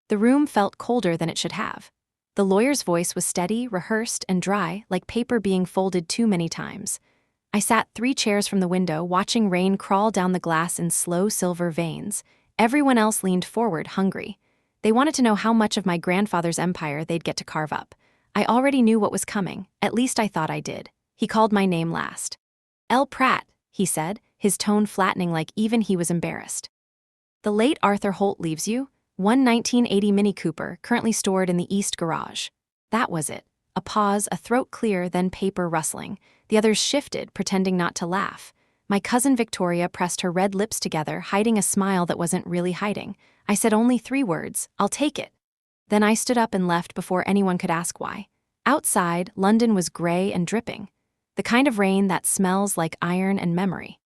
The room felt colder than it should have. The lawyer's voice was steady, rehearsed, and dry, like paper being folded too many times. I sat 3 chairs from the window, watching rain crawl down the glass in slow silver veins. Everyone else leaned forward, hungry. They wanted to know how much of my grandfather's empire they'd get to carve up. I already knew what was coming, at least I thought I did. He called my name last. "L. Pratt," he said, his tone flattening like even he was embarrassed. "The late Arthur Holt leaves you, one 1980 Mini Cooper, currently stored in the East Garage." That was it. A pause, a throat clear, then paper rustling. The others shifted, pretending not to laugh. My cousin Victoria pressed her red lips together, hiding a smile that wasn't really hiding. I said only 3 words, "I'll take it." Then I stood up and left before anyone could ask why. Outside, London was gray and dripping. The kind of rain that smells like iron and memory.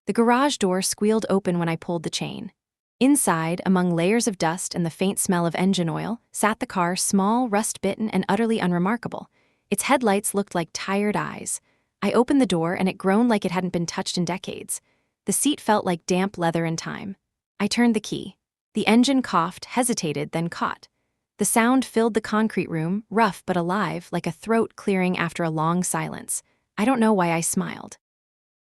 The garage door squealed open when I pulled the chain. Inside, among layers of dust and the faint smell of engine oil, sat the car, small, rust-bitten, and utterly unremarkable. Its headlights looked like tired eyes. I opened the door and it groaned like it hadn't been touched in decades. The seat felt like damp leather in time. I turned the key. The engine coughed, hesitated, then caught. The sound filled the concrete room, rough but alive, like a throat clearing after a long silence. I don't know why I smiled.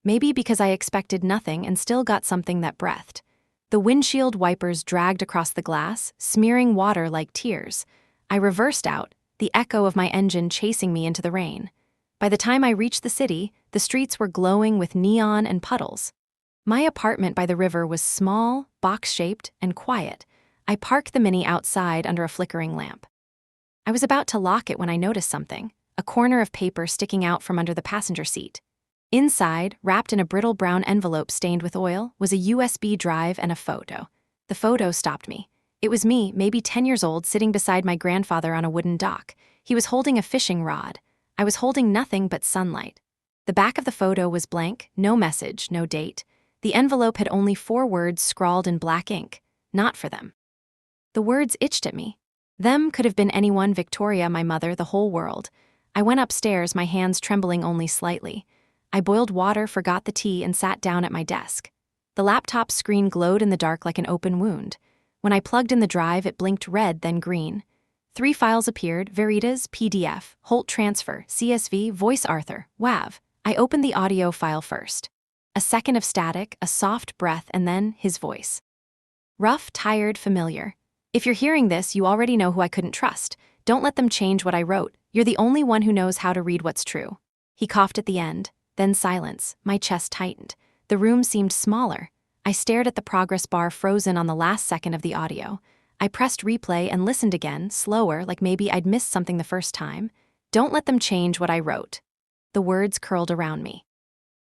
Maybe because I expected nothing and still got something that breathed. The windshield wipers dragged across the glass, smearing water like tears. I reversed out, the echo of my engine chasing me into the rain. By the time I reached the city, the streets were glowing with neon and puddles. My apartment by the river was small, box-shaped, and quiet. I parked the Mini outside under a flickering lamp. I was about to lock it when I noticed something, a corner of paper sticking out from under the passenger seat. Inside, wrapped in a brittle brown envelope stained with oil, was a USB drive and a photo. The photo stopped me. It was me, maybe 10 years old, sitting beside my grandfather on a wooden dock. He was holding a fishing rod. I was holding nothing but sunlight. The back of the photo was blank, no message, no date. The envelope had only 4 words scrawled in black ink, "Not for them." The words itched at me. Them could have been anyone, Victoria, my mother, the whole world. I went upstairs, my hands trembling only slightly. I boiled water, forgot the tea, and sat down at my desk. The laptop screen glowed in the dark like an open wound. When I plugged in the drive, it blinked red, then green. 3 files appeared: Veritas, PDF, Holt Transfer, CSV, Voice Arthur, WAV. I opened the audio file first. A second of static, a soft breath, and then his voice. Rough, tired, familiar. "If you're hearing this, you already know who I couldn't trust. Don't let them change what I wrote. You're the only one who knows how to read what's true." He coughed at the end. Then silence. My chest tightened. The room seemed smaller. I stared at the progress bar frozen on the last second of the audio. I pressed replay and listened again, slower, like maybe I'd missed something the first time. "Don't let them change what I wrote." The words curled around me.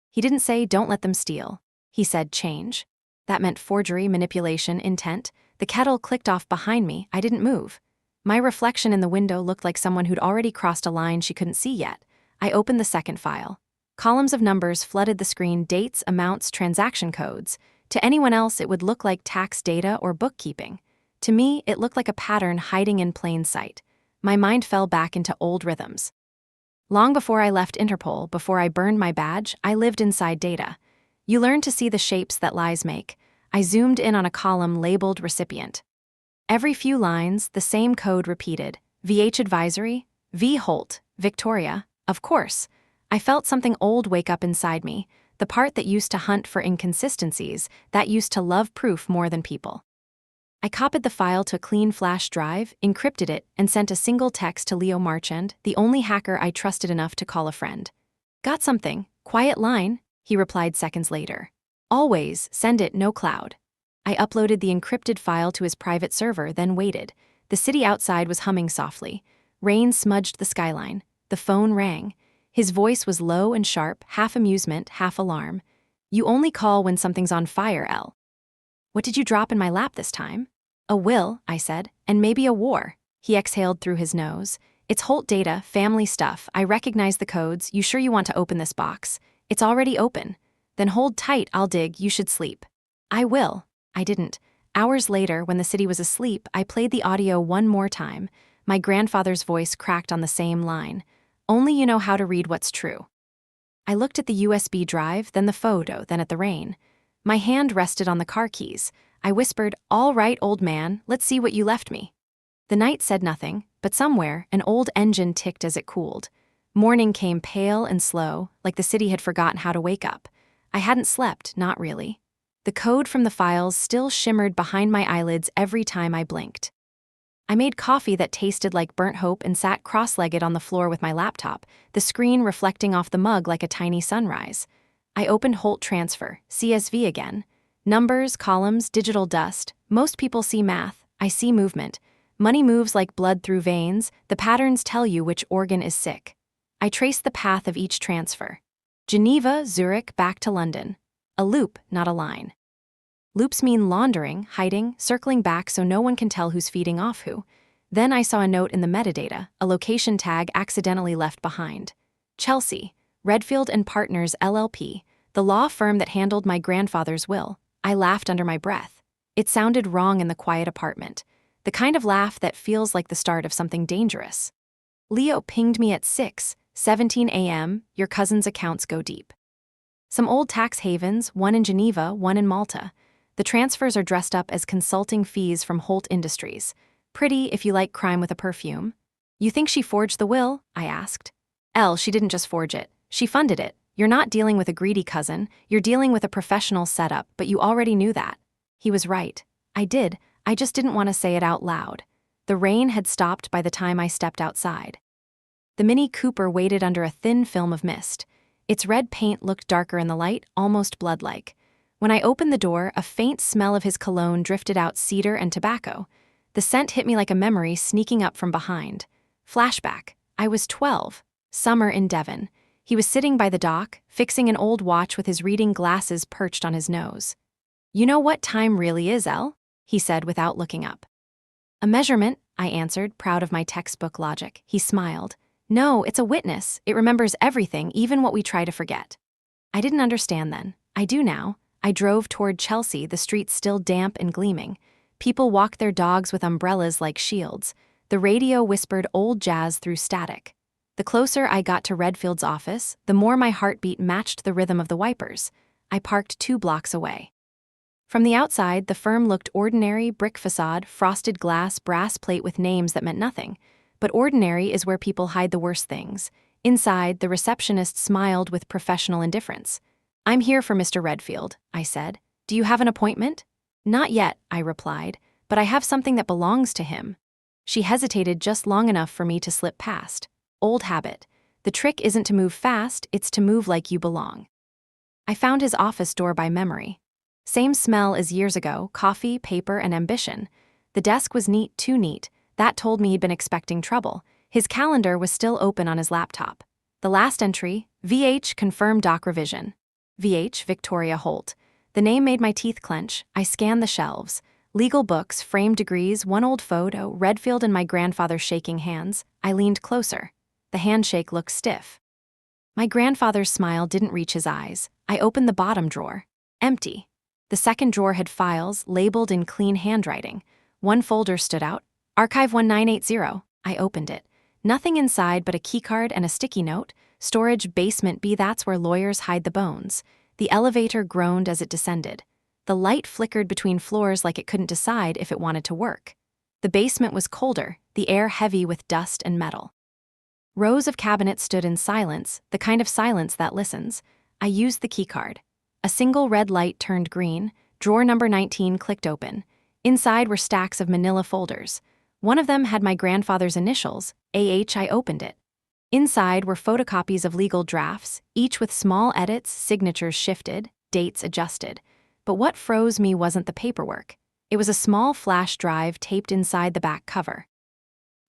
He didn't say, "Don't let them steal." He said, "Change." That meant forgery, manipulation, intent. The kettle clicked off behind me. I didn't move. My reflection in the window looked like someone who'd already crossed a line she couldn't see yet. I opened the second file. Columns of numbers flooded the screen: dates, amounts, transaction codes. To anyone else, it would look like tax data or bookkeeping. To me, it looked like a pattern hiding in plain sight. My mind fell back into old rhythms. Long before I left Interpol, before I burned my badge, I lived inside data. You learn to see the shapes that lies make. I zoomed in on a column labeled recipient. Every few lines, the same code repeated: VH Advisory, V Holt, Victoria, of course. I felt something old wake up inside me, the part that used to hunt for inconsistencies, that used to love proof more than people. I copied the file to a clean flash drive, encrypted it, and sent a single text to Leo Marchand, the only hacker I trusted enough to call a friend. "Got something, quiet line," he replied seconds later. "Always, send it, no cloud." I uploaded the encrypted file to his private server, then waited. The city outside was humming softly. Rain smudged the skyline. The phone rang. His voice was low and sharp, half amusement, half alarm. "You only call when something's on fire, L. What did you drop in my lap this time?" "A will," I said, "and maybe a war." He exhaled through his nose. "It's Holt data, family stuff. I recognize the codes. You sure you want to open this box?" "It's already open." "Then hold tight, I'll dig. You should sleep." "I will." I didn't. Hours later, when the city was asleep, I played the audio one more time. My grandfather's voice cracked on the same line. "Only you know how to read what's true." I looked at the USB drive, then the photo, then at the rain. My hand rested on the car keys. I whispered, "All right, old man, let's see what you left me." The night said nothing, but somewhere, an old engine ticked as it cooled. Morning came pale and slow, like the city had forgotten how to wake up. I hadn't slept, not really. The code from the files still shimmered behind my eyelids every time I blinked. I made coffee that tasted like burnt hope and sat cross-legged on the floor with my laptop, the screen reflecting off the mug like a tiny sunrise. I opened Holt Transfer, CSV again. Numbers, columns, digital dust. Most people see math. I see movement. Money moves like blood through veins. The patterns tell you which organ is sick. I traced the path of each transfer. Geneva, Zurich, back to London. A loop, not a line. Loops mean laundering, hiding, circling back so no one can tell who's feeding off who. Then I saw a note in the metadata, a location tag accidentally left behind. Chelsea, Redfield and Partners LLP, the law firm that handled my grandfather's will. I laughed under my breath. It sounded wrong in the quiet apartment, the kind of laugh that feels like the start of something dangerous. Leo pinged me at 6:17 a.m., your cousin's accounts go deep. Some old tax havens, one in Geneva, one in Malta. The transfers are dressed up as consulting fees from Holt Industries. Pretty if you like crime with a perfume. You think she forged the will? I asked. She didn't just forge it. She funded it. You're not dealing with a greedy cousin. You're dealing with a professional setup, but you already knew that. He was right. I did. I just didn't want to say it out loud. The rain had stopped by the time I stepped outside. The Mini Cooper waited under a thin film of mist. Its red paint looked darker in the light, almost blood-like. When I opened the door, a faint smell of his cologne drifted out, cedar and tobacco. The scent hit me like a memory sneaking up from behind. Flashback. I was 12. Summer in Devon. He was sitting by the dock, fixing an old watch with his reading glasses perched on his nose. "You know what time really is, Elle?" he said without looking up. "A measurement," I answered, proud of my textbook logic. He smiled. "No, it's a witness. It remembers everything, even what we try to forget." I didn't understand then. I do now. I drove toward Chelsea, the streets still damp and gleaming. People walked their dogs with umbrellas like shields. The radio whispered old jazz through static. The closer I got to Redfield's office, the more my heartbeat matched the rhythm of the wipers. I parked 2 blocks away. From the outside, the firm looked ordinary: brick facade, frosted glass, brass plate with names that meant nothing. But ordinary is where people hide the worst things. Inside, the receptionist smiled with professional indifference. "I'm here for Mr. Redfield," I said. "Do you have an appointment?" "Not yet," I replied, "but I have something that belongs to him." She hesitated just long enough for me to slip past. Old habit. The trick isn't to move fast, it's to move like you belong. I found his office door by memory. Same smell as years ago: coffee, paper, and ambition. The desk was neat, too neat. That told me he'd been expecting trouble. His calendar was still open on his laptop. The last entry: VH confirmed doc revision. VH, Victoria Holt. The name made my teeth clench. I scanned the shelves. Legal books, framed degrees, one old photo, Redfield and my grandfather shaking hands. I leaned closer. The handshake looked stiff. My grandfather's smile didn't reach his eyes. I opened the bottom drawer. Empty. The second drawer had files, labeled in clean handwriting. One folder stood out. Archive 1980. I opened it. Nothing inside but a keycard and a sticky note. Storage basement B. That's where lawyers hide the bones. The elevator groaned as it descended. The light flickered between floors like it couldn't decide if it wanted to work. The basement was colder, the air heavy with dust and metal. Rows of cabinets stood in silence, the kind of silence that listens. I used the keycard. A single red light turned green. Drawer number 19 clicked open. Inside were stacks of manila folders. One of them had my grandfather's initials, AH. I opened it. Inside were photocopies of legal drafts, each with small edits, signatures shifted, dates adjusted. But what froze me wasn't the paperwork. It was a small flash drive taped inside the back cover.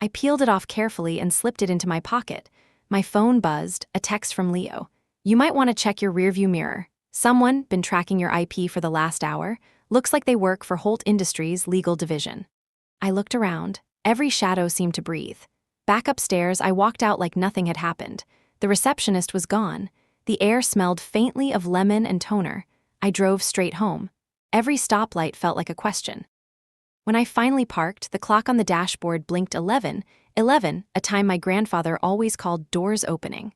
I peeled it off carefully and slipped it into my pocket. My phone buzzed, a text from Leo. "You might want to check your rearview mirror. Someone been tracking your IP for the last hour. Looks like they work for Holt Industries' legal division." I looked around. Every shadow seemed to breathe. Back upstairs, I walked out like nothing had happened. The receptionist was gone. The air smelled faintly of lemon and toner. I drove straight home. Every stoplight felt like a question. When I finally parked, the clock on the dashboard blinked 11:11, a time my grandfather always called doors opening.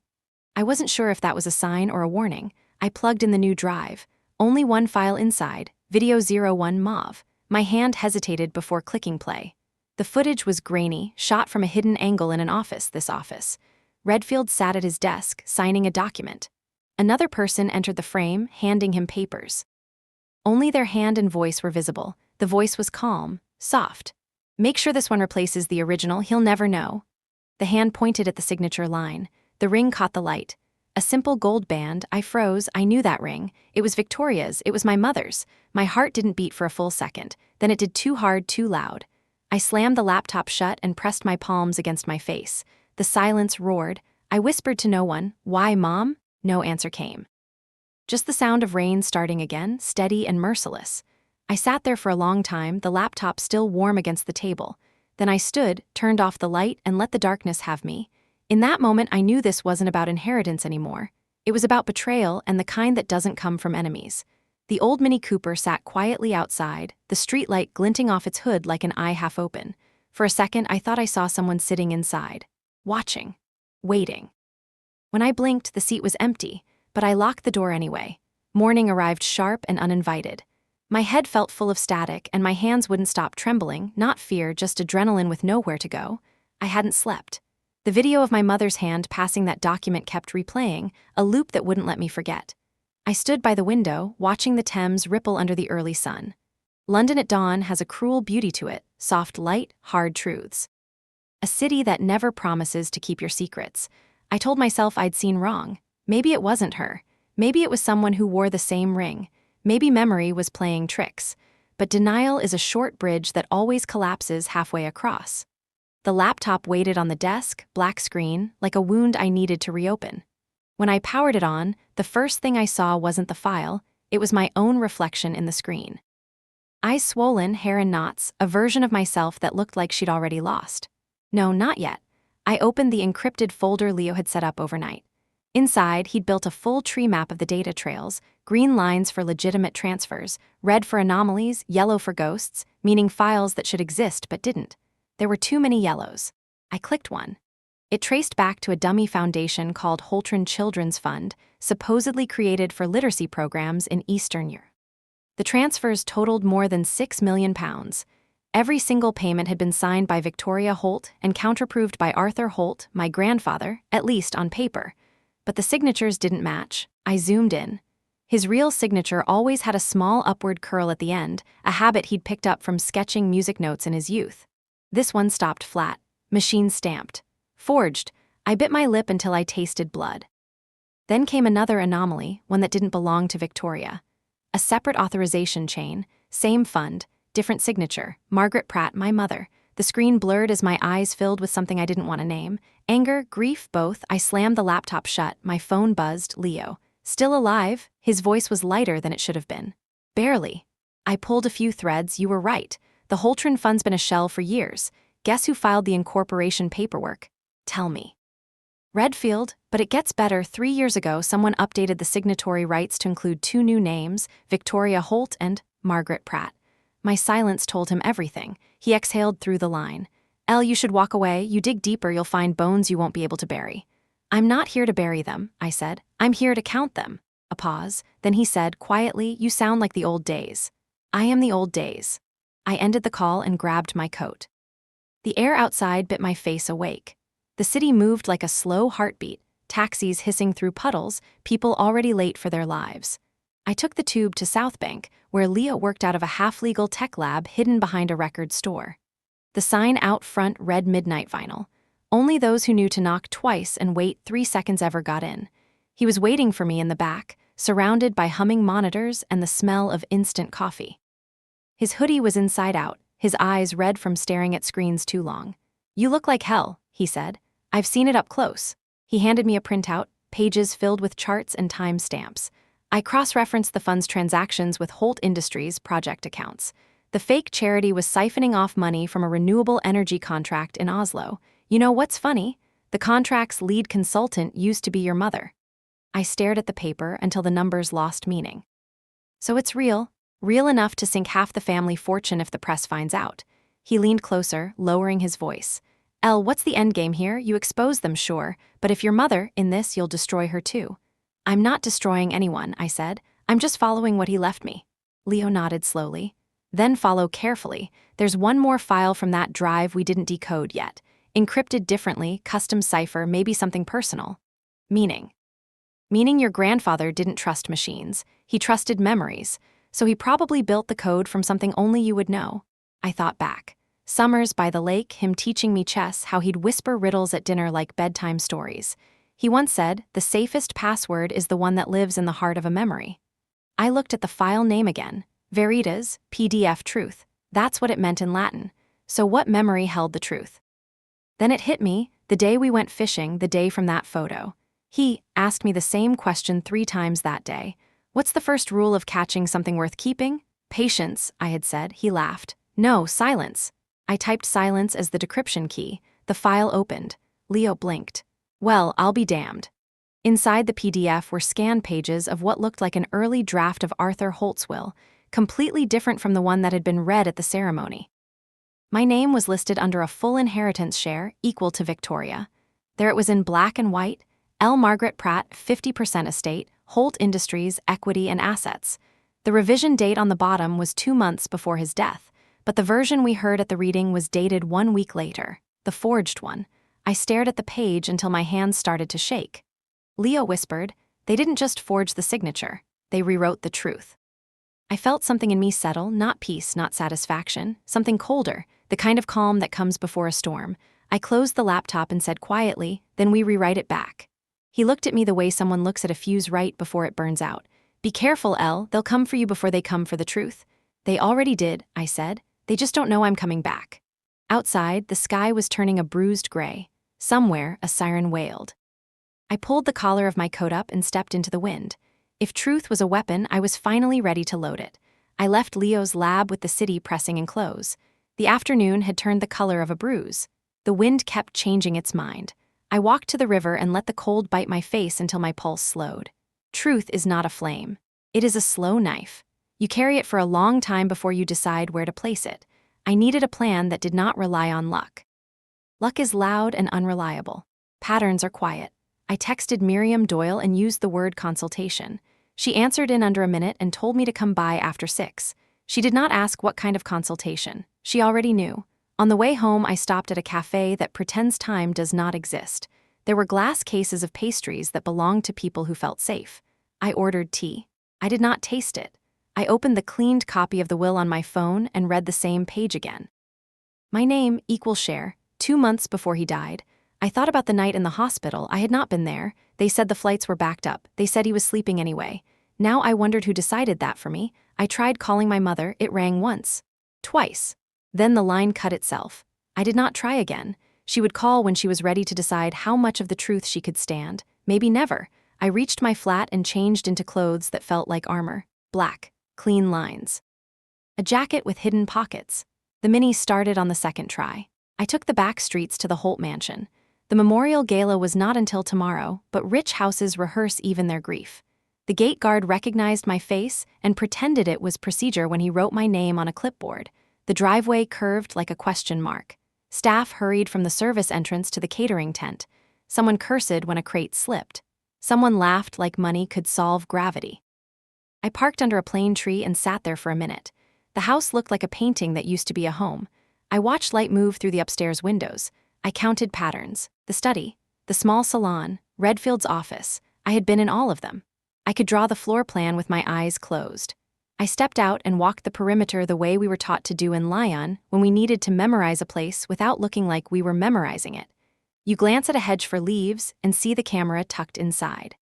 I wasn't sure if that was a sign or a warning. I plugged in the new drive. Only one file inside, Video 01 Mauve. My hand hesitated before clicking play. The footage was grainy, shot from a hidden angle in an office, this office. Redfield sat at his desk, signing a document. Another person entered the frame, handing him papers. Only their hand and voice were visible. The voice was calm, soft. "Make sure this one replaces the original, he'll never know." The hand pointed at the signature line. The ring caught the light. A simple gold band. I froze. I knew that ring. It was Victoria's. It was my mother's. My heart didn't beat for a full second. Then it did too hard, too loud. I slammed the laptop shut and pressed my palms against my face. The silence roared. I whispered to no one, "Why, Mom?" No answer came. Just the sound of rain starting again, steady and merciless. I sat there for a long time, the laptop still warm against the table. Then I stood, turned off the light, and let the darkness have me. In that moment, I knew this wasn't about inheritance anymore. It was about betrayal, and the kind that doesn't come from enemies. The old Mini Cooper sat quietly outside, the streetlight glinting off its hood like an eye half open. For a second, I thought I saw someone sitting inside, watching, waiting. When I blinked, the seat was empty, but I locked the door anyway. Morning arrived sharp and uninvited. My head felt full of static, and my hands wouldn't stop trembling, not fear, just adrenaline with nowhere to go. I hadn't slept. The video of my mother's hand passing that document kept replaying, a loop that wouldn't let me forget. I stood by the window, watching the Thames ripple under the early sun. London at dawn has a cruel beauty to it, soft light, hard truths. A city that never promises to keep your secrets. I told myself I'd seen wrong. Maybe it wasn't her. Maybe it was someone who wore the same ring. Maybe memory was playing tricks. But denial is a short bridge that always collapses halfway across. The laptop waited on the desk, black screen, like a wound I needed to reopen. When I powered it on, the first thing I saw wasn't the file, it was my own reflection in the screen. Eyes swollen, hair in knots, a version of myself that looked like she'd already lost. No, not yet. I opened the encrypted folder Leo had set up overnight. Inside, he'd built a full tree map of the data trails, green lines for legitimate transfers, red for anomalies, yellow for ghosts, meaning files that should exist but didn't. There were too many yellows. I clicked one. It traced back to a dummy foundation called Holtron Children's Fund, supposedly created for literacy programs in Eastern Europe. The transfers totaled more than £6 million. Every single payment had been signed by Victoria Holt and counterproved by Arthur Holt, my grandfather, at least on paper. But the signatures didn't match. I zoomed in. His real signature always had a small upward curl at the end, a habit he'd picked up from sketching music notes in his youth. This one stopped flat, machine stamped. Forged. I bit my lip until I tasted blood. Then came another anomaly, one that didn't belong to Victoria. A separate authorization chain, same fund, different signature, Margaret Pratt, my mother. The screen blurred as my eyes filled with something I didn't want to name. Anger, grief, both. I slammed the laptop shut, my phone buzzed. Leo. Still alive? His voice was lighter than it should have been. Barely. I pulled a few threads. You were right. The Holtron Fund's been a shell for years. Guess who filed the incorporation paperwork? Tell me. Redfield, but it gets better. 3 years ago, someone updated the signatory rights to include 2 new names, Victoria Holt and Margaret Pratt. My silence told him everything. He exhaled through the line. "Elle, you should walk away. You dig deeper, you'll find bones you won't be able to bury." "I'm not here to bury them," I said. "I'm here to count them." A pause. Then he said, quietly, "You sound like the old days." "I am the old days." I ended the call and grabbed my coat. The air outside bit my face awake. The city moved like a slow heartbeat, taxis hissing through puddles, people already late for their lives. I took the tube to South Bank, where Leo worked out of a half-legal tech lab hidden behind a record store. The sign out front read midnight vinyl. Only those who knew to knock twice and wait 3 seconds ever got in. He was waiting for me in the back, surrounded by humming monitors and the smell of instant coffee. His hoodie was inside out, his eyes red from staring at screens too long. "You look like hell," he said. "I've seen it up close." He handed me a printout, pages filled with charts and time stamps. I cross-referenced the fund's transactions with Holt Industries project accounts. The fake charity was siphoning off money from a renewable energy contract in Oslo. You know what's funny? The contract's lead consultant used to be your mother. I stared at the paper until the numbers lost meaning. So it's real. Real enough to sink half the family fortune if the press finds out. He leaned closer, lowering his voice. "Elle, what's the endgame here? You expose them, sure, but if your mother, in this, you'll destroy her too." "I'm not destroying anyone," I said. "I'm just following what he left me." Leo nodded slowly. Then follow carefully. There's one more file from that drive we didn't decode yet. Encrypted differently, custom cipher, maybe something personal. Meaning. Meaning your grandfather didn't trust machines. He trusted memories. So he probably built the code from something only you would know. I thought back. Summers by the lake, him teaching me chess, how he'd whisper riddles at dinner like bedtime stories. He once said, the safest password is the one that lives in the heart of a memory. I looked at the file name again. Veritas, PDF truth. That's what it meant in Latin. So what memory held the truth? Then it hit me, the day we went fishing, the day from that photo. He asked me the same question 3 times that day. What's the first rule of catching something worth keeping? Patience, I had said. He laughed. No, silence. I typed silence as the decryption key. The file opened. Leo blinked. Well, I'll be damned. Inside the PDF were scanned pages of what looked like an early draft of Arthur Holt's will, completely different from the one that had been read at the ceremony. My name was listed under a full inheritance share equal to Victoria. There it was in black and white, L. Margaret Pratt, 50% estate, Holt Industries, equity and assets. The revision date on the bottom was 2 months before his death, but the version we heard at the reading was dated 1 week later, the forged one. I stared at the page until my hands started to shake. Leo whispered, they didn't just forge the signature, they rewrote the truth. I felt something in me settle, not peace, not satisfaction, something colder, the kind of calm that comes before a storm. I closed the laptop and said quietly, then we rewrite it back. He looked at me the way someone looks at a fuse right before it burns out. Be careful, Elle, they'll come for you before they come for the truth. They already did, I said. They just don't know I'm coming back. Outside, the sky was turning a bruised gray. Somewhere, a siren wailed. I pulled the collar of my coat up and stepped into the wind. If truth was a weapon, I was finally ready to load it. I left Leo's lab with the city pressing in close. The afternoon had turned the color of a bruise. The wind kept changing its mind. I walked to the river and let the cold bite my face until my pulse slowed. Truth is not a flame. It is a slow knife. You carry it for a long time before you decide where to place it. I needed a plan that did not rely on luck. Luck is loud and unreliable. Patterns are quiet. I texted Miriam Doyle and used the word consultation. She answered in under a minute and told me to come by after 6. She did not ask what kind of consultation. She already knew. On the way home, I stopped at a cafe that pretends time does not exist. There were glass cases of pastries that belonged to people who felt safe. I ordered tea. I did not taste it. I opened the cleaned copy of the will on my phone and read the same page again. My name, equal share, 2 months before he died. I thought about the night in the hospital. I had not been there. They said the flights were backed up. They said he was sleeping anyway. Now I wondered who decided that for me. I tried calling my mother. It rang once. Twice. Then the line cut itself. I did not try again. She would call when she was ready to decide how much of the truth she could stand. Maybe never. I reached my flat and changed into clothes that felt like armor. Black. Clean lines. A jacket with hidden pockets. The mini started on the second try. I took the back streets to the Holt mansion. The memorial gala was not until tomorrow, but rich houses rehearse even their grief. The gate guard recognized my face and pretended it was procedure when he wrote my name on a clipboard. The driveway curved like a question mark. Staff hurried from the service entrance to the catering tent. Someone cursed when a crate slipped. Someone laughed like money could solve gravity. I parked under a plane tree and sat there for a minute. The house looked like a painting that used to be a home. I watched light move through the upstairs windows. I counted patterns. The study, the small salon, Redfield's office. I had been in all of them. I could draw the floor plan with my eyes closed. I stepped out and walked the perimeter the way we were taught to do in Lyon when we needed to memorize a place without looking like we were memorizing it. You glance at a hedge for leaves and see the camera tucked inside.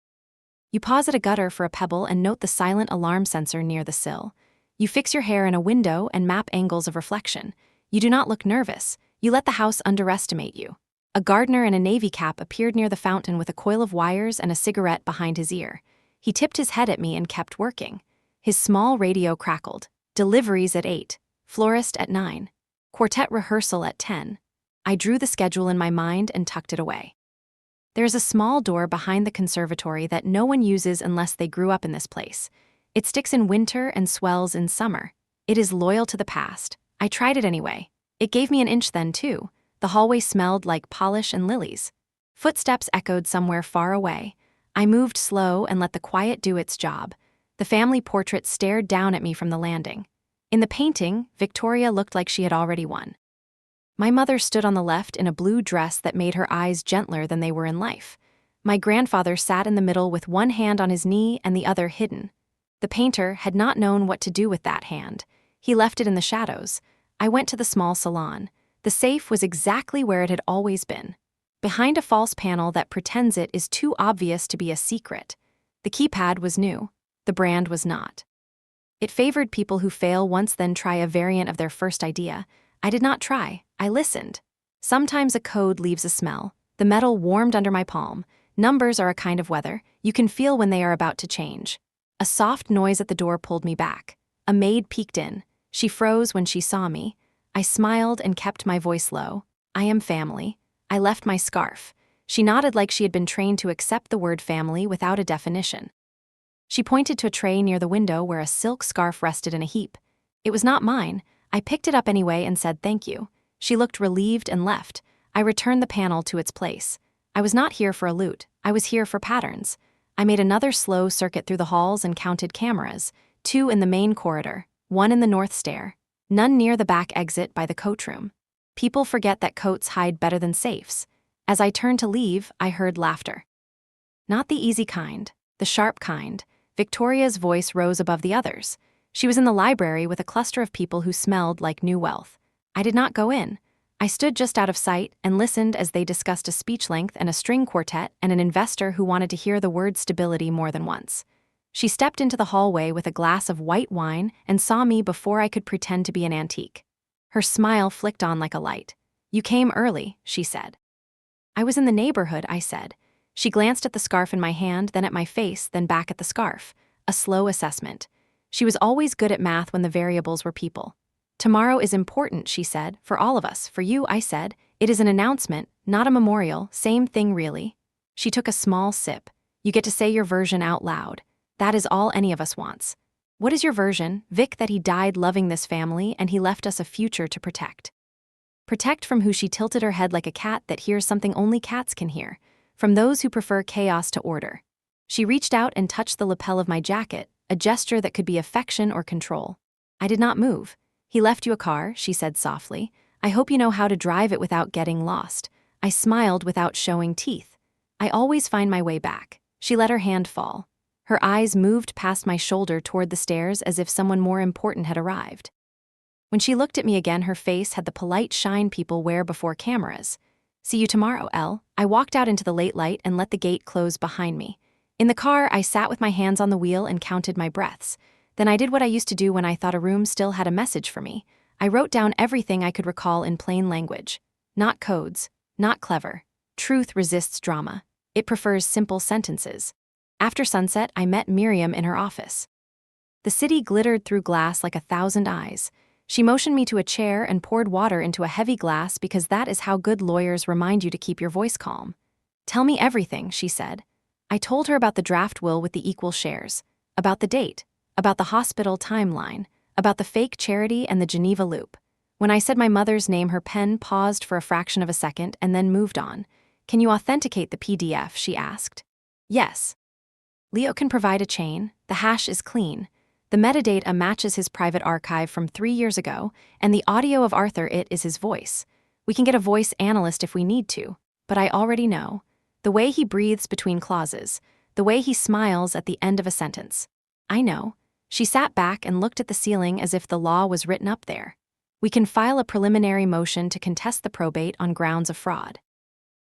You pause at a gutter for a pebble and note the silent alarm sensor near the sill. You fix your hair in a window and map angles of reflection. You do not look nervous. You let the house underestimate you. A gardener in a navy cap appeared near the fountain with a coil of wires and a cigarette behind his ear. He tipped his head at me and kept working. His small radio crackled. Deliveries at 8. Florist at 9. Quartet rehearsal at 10. I drew the schedule in my mind and tucked it away. There's a small door behind the conservatory that no one uses unless they grew up in this place. It sticks in winter and swells in summer. It is loyal to the past. I tried it anyway. It gave me an inch then, too. The hallway smelled like polish and lilies. Footsteps echoed somewhere far away. I moved slow and let the quiet do its job. The family portrait stared down at me from the landing. In the painting, Victoria looked like she had already won. My mother stood on the left in a blue dress that made her eyes gentler than they were in life. My grandfather sat in the middle with one hand on his knee and the other hidden. The painter had not known what to do with that hand. He left it in the shadows. I went to the small salon. The safe was exactly where it had always been, behind a false panel that pretends it is too obvious to be a secret. The keypad was new. The brand was not. It favored people who fail once then try a variant of their first idea. I did not try. I listened. Sometimes a code leaves a smell. The metal warmed under my palm. Numbers are a kind of weather. You can feel when they are about to change. A soft noise at the door pulled me back. A maid peeked in. She froze when she saw me. I smiled and kept my voice low. I am family. I left my scarf. She nodded like she had been trained to accept the word family without a definition. She pointed to a tray near the window where a silk scarf rested in a heap. It was not mine. I picked it up anyway and said thank you. She looked relieved and left. I returned the panel to its place. I was not here for a loot. I was here for patterns. I made another slow circuit through the halls and counted cameras. 2 in the main corridor, 1 in the north stair, none near the back exit by the coat room. People forget that coats hide better than safes. As I turned to leave, I heard laughter. Not the easy kind, the sharp kind. Victoria's voice rose above the others. She was in the library with a cluster of people who smelled like new wealth. I did not go in. I stood just out of sight and listened as they discussed a speech length and a string quartet and an investor who wanted to hear the word stability more than once. She stepped into the hallway with a glass of white wine and saw me before I could pretend to be an antique. Her smile flicked on like a light. You came early, she said. I was in the neighborhood, I said. She glanced at the scarf in my hand, then at my face, then back at the scarf. A slow assessment. She was always good at math when the variables were people. Tomorrow is important, she said, for all of us. For you, I said. It is an announcement, not a memorial. Same thing, really. She took a small sip. You get to say your version out loud. That is all any of us wants. What is your version, Vic? That he died loving this family and he left us a future to protect. Protect from who? She tilted her head like a cat that hears something only cats can hear. From those who prefer chaos to order. She reached out and touched the lapel of my jacket, a gesture that could be affection or control. I did not move. He left you a car, she said softly. I hope you know how to drive it without getting lost. I smiled without showing teeth. I always find my way back. She let her hand fall. Her eyes moved past my shoulder toward the stairs as if someone more important had arrived. When she looked at me again, her face had the polite shine people wear before cameras. See you tomorrow, Elle. I walked out into the late light and let the gate close behind me. In the car, I sat with my hands on the wheel and counted my breaths. Then I did what I used to do when I thought a room still had a message for me. I wrote down everything I could recall in plain language. Not codes, not clever. Truth resists drama. It prefers simple sentences. After sunset, I met Miriam in her office. The city glittered through glass like 1,000 eyes. She motioned me to a chair and poured water into a heavy glass because that is how good lawyers remind you to keep your voice calm. Tell me everything, she said. I told her about the draft will with the equal shares, about the date, about the hospital timeline, about the fake charity and the Geneva loop. When I said my mother's name, her pen paused for a fraction of a second and then moved on. Can you authenticate the PDF, she asked. Yes. Leo can provide a chain. The hash is clean. The metadata matches his private archive from 3 years ago, and the audio of Arthur It is his voice. We can get a voice analyst if we need to, but I already know. The way he breathes between clauses, the way he smiles at the end of a sentence. I know. She sat back and looked at the ceiling as if the law was written up there. We can file a preliminary motion to contest the probate on grounds of fraud.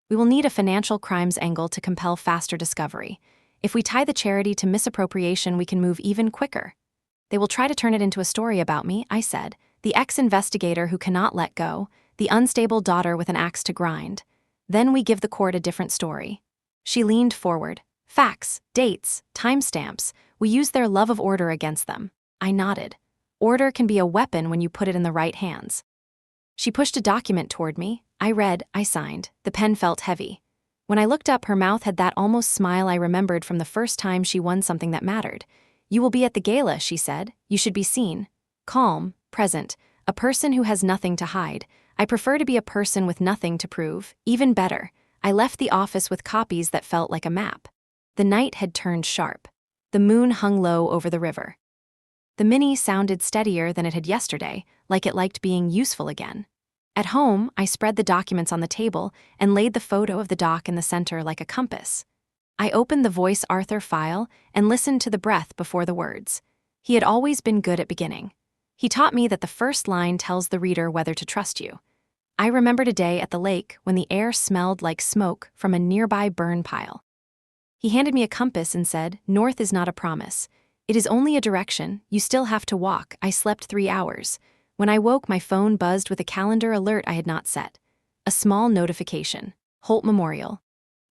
We will need a financial crimes angle to compel faster discovery. If we tie the charity to misappropriation, we can move even quicker. They will try to turn it into a story about me, I said, the ex-investigator who cannot let go, the unstable daughter with an axe to grind. Then we give the court a different story. She leaned forward. Facts, dates, timestamps, we use their love of order against them. I nodded. Order can be a weapon when you put it in the right hands. She pushed a document toward me. I read, I signed. The pen felt heavy. When I looked up, her mouth had that almost smile I remembered from the first time she won something that mattered. You will be at the gala, she said. You should be seen. Calm, present, a person who has nothing to hide. I prefer to be a person with nothing to prove. Even better, I left the office with copies that felt like a map. The night had turned sharp. The moon hung low over the river. The Mini sounded steadier than it had yesterday, like it liked being useful again. At home, I spread the documents on the table and laid the photo of the doc in the center like a compass. I opened the Voice Arthur file and listened to the breath before the words. He had always been good at beginning. He taught me that the first line tells the reader whether to trust you. I remembered a day at the lake when the air smelled like smoke from a nearby burn pile. He handed me a compass and said, "North is not a promise. It is only a direction, you still have to walk." I slept 3 hours. When I woke, my phone buzzed with a calendar alert I had not set. A small notification. Holt Memorial.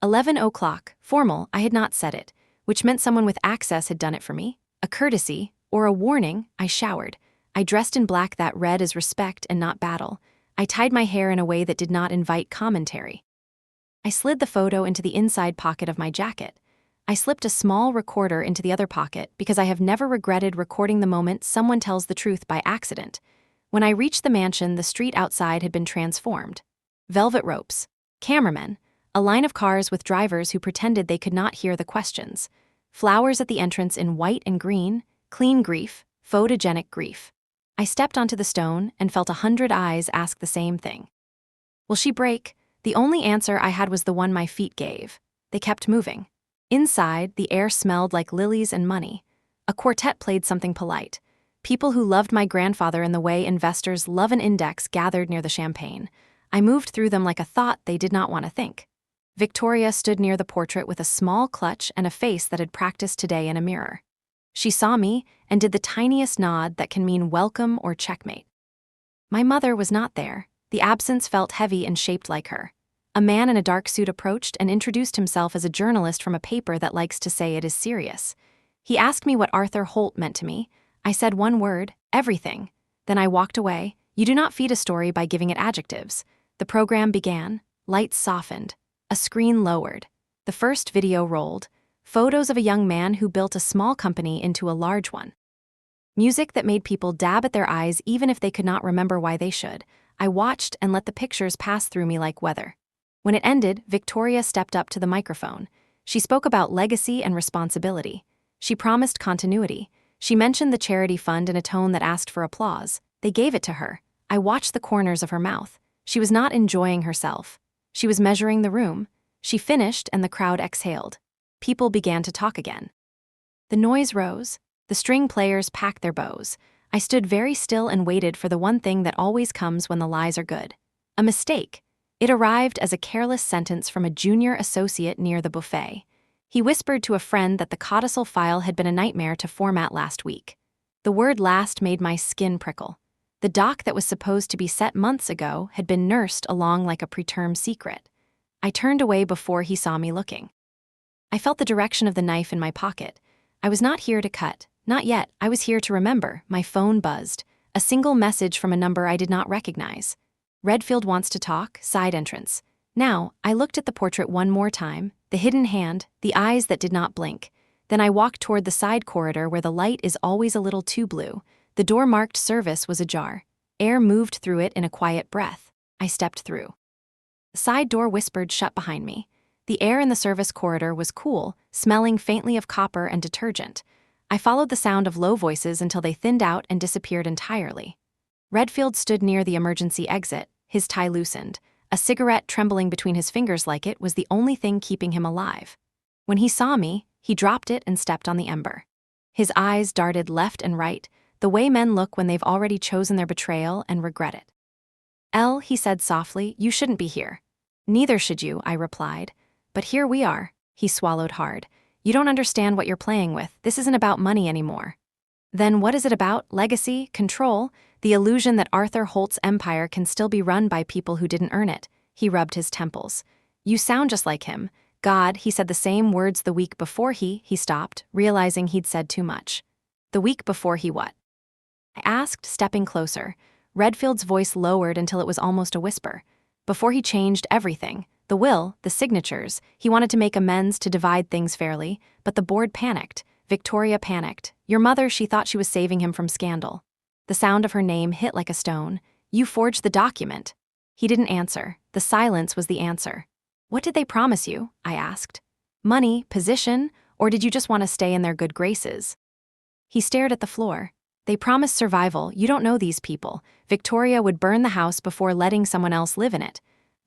11 o'clock, formal, I had not set it, which meant someone with access had done it for me. A courtesy, or a warning. I showered. I dressed in black that read as respect and not battle. I tied my hair in a way that did not invite commentary. I slid the photo into the inside pocket of my jacket. I slipped a small recorder into the other pocket because I have never regretted recording the moment someone tells the truth by accident. When I reached the mansion, the street outside had been transformed. Velvet ropes. Cameramen. A line of cars with drivers who pretended they could not hear the questions. Flowers at the entrance in white and green. Clean grief. Photogenic grief. I stepped onto the stone and felt 100 eyes ask the same thing. Will she break? The only answer I had was the one my feet gave. They kept moving. Inside, the air smelled like lilies and money. A quartet played something polite. People who loved my grandfather in the way investors love an index gathered near the champagne. I moved through them like a thought they did not want to think. Victoria stood near the portrait with a small clutch and a face that had practiced today in a mirror. She saw me and did the tiniest nod that can mean welcome or checkmate. My mother was not there. The absence felt heavy and shaped like her. A man in a dark suit approached and introduced himself as a journalist from a paper that likes to say it is serious. He asked me what Arthur Holt meant to me. I said one word, everything. Then I walked away. You do not feed a story by giving it adjectives. The program began. Lights softened. A screen lowered. The first video rolled. Photos of a young man who built a small company into a large one. Music that made people dab at their eyes even if they could not remember why they should. I watched and let the pictures pass through me like weather. When it ended, Victoria stepped up to the microphone. She spoke about legacy and responsibility. She promised continuity. She mentioned the charity fund in a tone that asked for applause. They gave it to her. I watched the corners of her mouth. She was not enjoying herself. She was measuring the room. She finished and the crowd exhaled. People began to talk again. The noise rose. The string players packed their bows. I stood very still and waited for the one thing that always comes when the lies are good. A mistake. It arrived as a careless sentence from a junior associate near the buffet. He whispered to a friend that the codicil file had been a nightmare to format last week. The word last made my skin prickle. The doc that was supposed to be set months ago had been nursed along like a preterm secret. I turned away before he saw me looking. I felt the direction of the knife in my pocket. I was not here to cut. Not yet. I was here to remember. My phone buzzed. A single message from a number I did not recognize. Redfield wants to talk, side entrance. Now, I looked at the portrait one more time, the hidden hand, the eyes that did not blink. Then I walked toward the side corridor where the light is always a little too blue. The door marked service was ajar. Air moved through it in a quiet breath. I stepped through. The side door whispered shut behind me. The air in the service corridor was cool, smelling faintly of copper and detergent. I followed the sound of low voices until they thinned out and disappeared entirely. Redfield stood near the emergency exit, his tie loosened. A cigarette trembling between his fingers like it was the only thing keeping him alive. When he saw me, he dropped it and stepped on the ember. His eyes darted left and right, the way men look when they've already chosen their betrayal and regret it. "Elle," he said softly, "you shouldn't be here." "Neither should you," I replied. "But here we are." He swallowed hard. "You don't understand what you're playing with. This isn't about money anymore." "Then what is it about? Legacy? Control? The illusion that Arthur Holt's empire can still be run by people who didn't earn it." He rubbed his temples. "You sound just like him. God," he said the same words the week before he stopped, realizing he'd said too much. "The week before he what?" I asked, stepping closer. Redfield's voice lowered until it was almost a whisper. "Before he changed everything. The will, the signatures. He wanted to make amends to divide things fairly, but the board panicked. Victoria panicked. Your mother, she thought she was saving him from scandal." The sound of her name hit like a stone. "You forged the document." He didn't answer. The silence was the answer. "What did they promise you?" I asked. "Money, position, or did you just want to stay in their good graces?" He stared at the floor. They promised survival. You don't know these people. Victoria would burn the house before letting someone else live in it.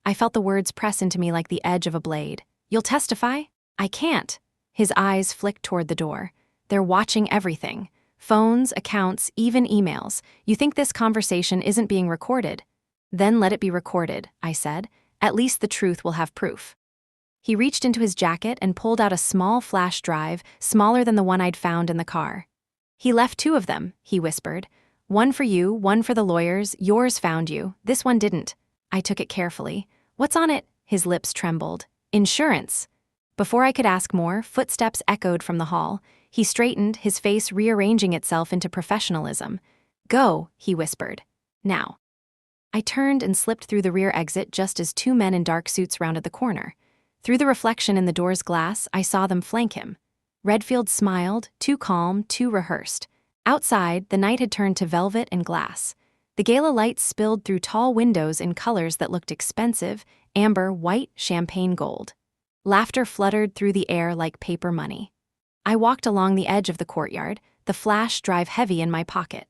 I felt the words press into me like the edge of a blade. You'll testify? I can't. His eyes flicked toward the door. They're watching everything. Phones, accounts, even emails. You think this conversation isn't being recorded? Then let it be recorded, I said. At least the truth will have proof. He reached into his jacket and pulled out a small flash drive, smaller than the one I'd found in the car. He left 2 of them, he whispered. One for you, one for the lawyers. Yours found you. This one didn't. I took it carefully. What's on it? His lips trembled. Insurance. Before I could ask more, footsteps echoed from the hall. He straightened, his face rearranging itself into professionalism. Go, he whispered. Now. I turned and slipped through the rear exit just as 2 men in dark suits rounded the corner. Through the reflection in the door's glass, I saw them flank him. Redfield smiled, too calm, too rehearsed. Outside, the night had turned to velvet and glass. The gala lights spilled through tall windows in colors that looked expensive: amber, white, champagne gold. Laughter fluttered through the air like paper money. I walked along the edge of the courtyard, the flash drive heavy in my pocket.